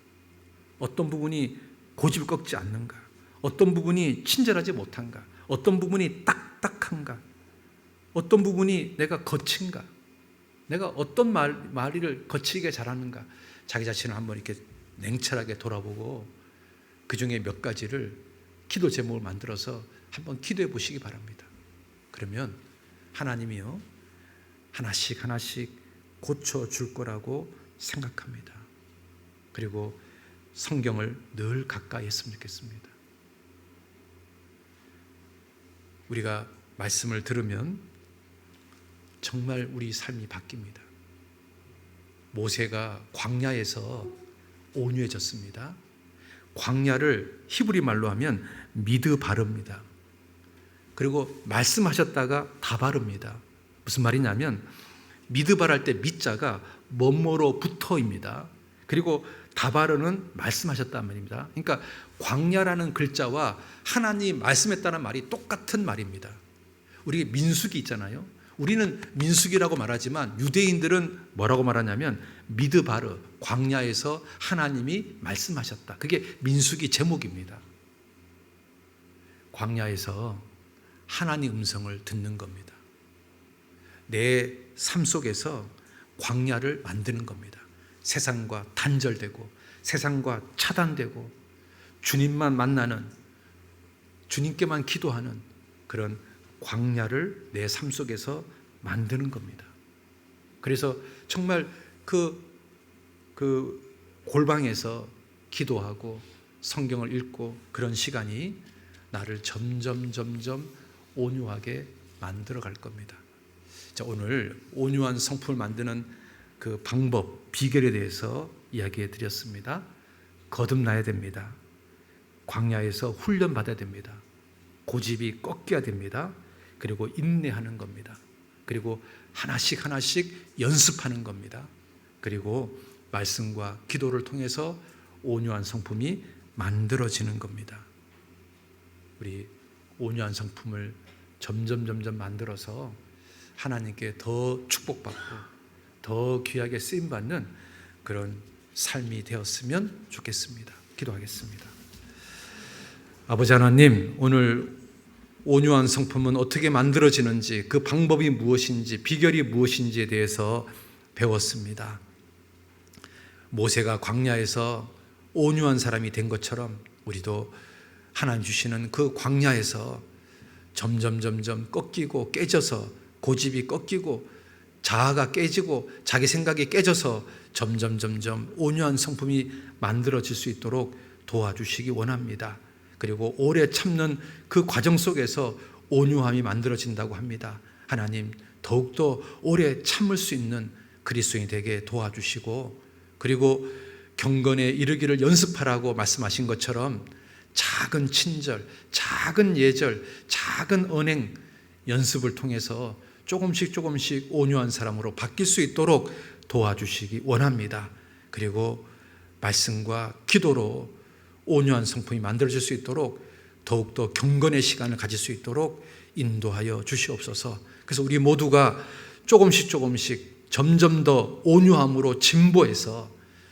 어떤 부분이 고집을 꺾지 않는가? 어떤 부분이 친절하지 못한가? 어떤 부분이 딱딱한가? 어떤 부분이 내가 거친가? 내가 어떤 말을 거치게 잘하는가? 자기 자신을 한번 이렇게 냉철하게 돌아보고 그 중에 몇 가지를 기도 제목을 만들어서 한번 기도해 보시기 바랍니다. 그러면 하나님이요, 하나씩 하나씩 고쳐줄 거라고 생각합니다. 그리고 성경을 늘 가까이 했으면 좋겠습니다. 우리가 말씀을 들으면 정말 우리 삶이 바뀝니다. 모세가 광야에서 온유해졌습니다. 광야를 히브리 말로 하면 미드바르입니다. 그리고 말씀하셨다가 다바르입니다. 무슨 말이냐면 미드바르 할 때 미자가 뭐뭐로 붙어입니다. 그리고 다바르는 말씀하셨다는 말입니다. 그러니까 광야라는 글자와 하나님 말씀했다는 말이 똑같은 말입니다. 우리 민수기 있잖아요. 우리는 민수기라고 말하지만 유대인들은 뭐라고 말하냐면 미드바르, 광야에서 하나님이 말씀하셨다. 그게 민수기 제목입니다. 광야에서 하나님 음성을 듣는 겁니다. 내 삶 속에서 광야를 만드는 겁니다. 세상과 단절되고 세상과 차단되고 주님만 만나는, 주님께만 기도하는 그런 광야를 내 삶 속에서 만드는 겁니다. 그래서 정말 그 골방에서 기도하고 성경을 읽고 그런 시간이 나를 점점 온유하게 만들어 갈 겁니다. 자, 오늘 온유한 성품을 만드는 그 방법, 비결에 대해서 이야기해 드렸습니다. 거듭나야 됩니다. 광야에서 훈련 받아야 됩니다. 고집이 꺾여야 됩니다. 그리고 인내하는 겁니다. 그리고 하나씩 연습하는 겁니다. 그리고 말씀과 기도를 통해서 온유한 성품이 만들어지는 겁니다. 우리 온유한 성품을 점점 만들어서 하나님께 더 축복받고 더 귀하게 쓰임받는 그런 삶이 되었으면 좋겠습니다. 기도하겠습니다. 아버지 하나님, 오늘 온유한 성품은 어떻게 만들어지는지, 그 방법이 무엇인지, 비결이 무엇인지에 대해서 배웠습니다. 모세가 광야에서 온유한 사람이 된 것처럼 우리도 하나님 주시는 그 광야에서 점점 꺾이고 깨져서, 고집이 꺾이고 자아가 깨지고 자기 생각이 깨져서 점점 온유한 성품이 만들어질 수 있도록 도와주시기 원합니다. 그리고 오래 참는 그 과정 속에서 온유함이 만들어진다고 합니다. 하나님, 더욱더 오래 참을 수 있는 그리스도인이 되게 도와주시고, 그리고 경건에 이르기를 연습하라고 말씀하신 것처럼 작은 친절, 작은 예절, 작은 언행 연습을 통해서 조금씩 온유한 사람으로 바뀔 수 있도록 도와주시기 원합니다. 그리고 말씀과 기도로 온유한 성품이 만들어질 수 있도록 더욱더 경건의 시간을 가질 수 있도록 인도하여 주시옵소서. 그래서 우리 모두가 조금씩 점점 더 온유함으로 진보해서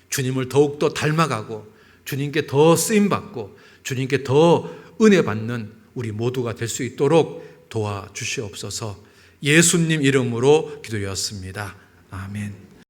주님을 더욱더 닮아가고 주님께 더 쓰임받고 주님께 더 은혜받는 우리 모두가 될 수 있도록 도와주시옵소서. 예수님 이름으로 기도드렸습니다. 아멘.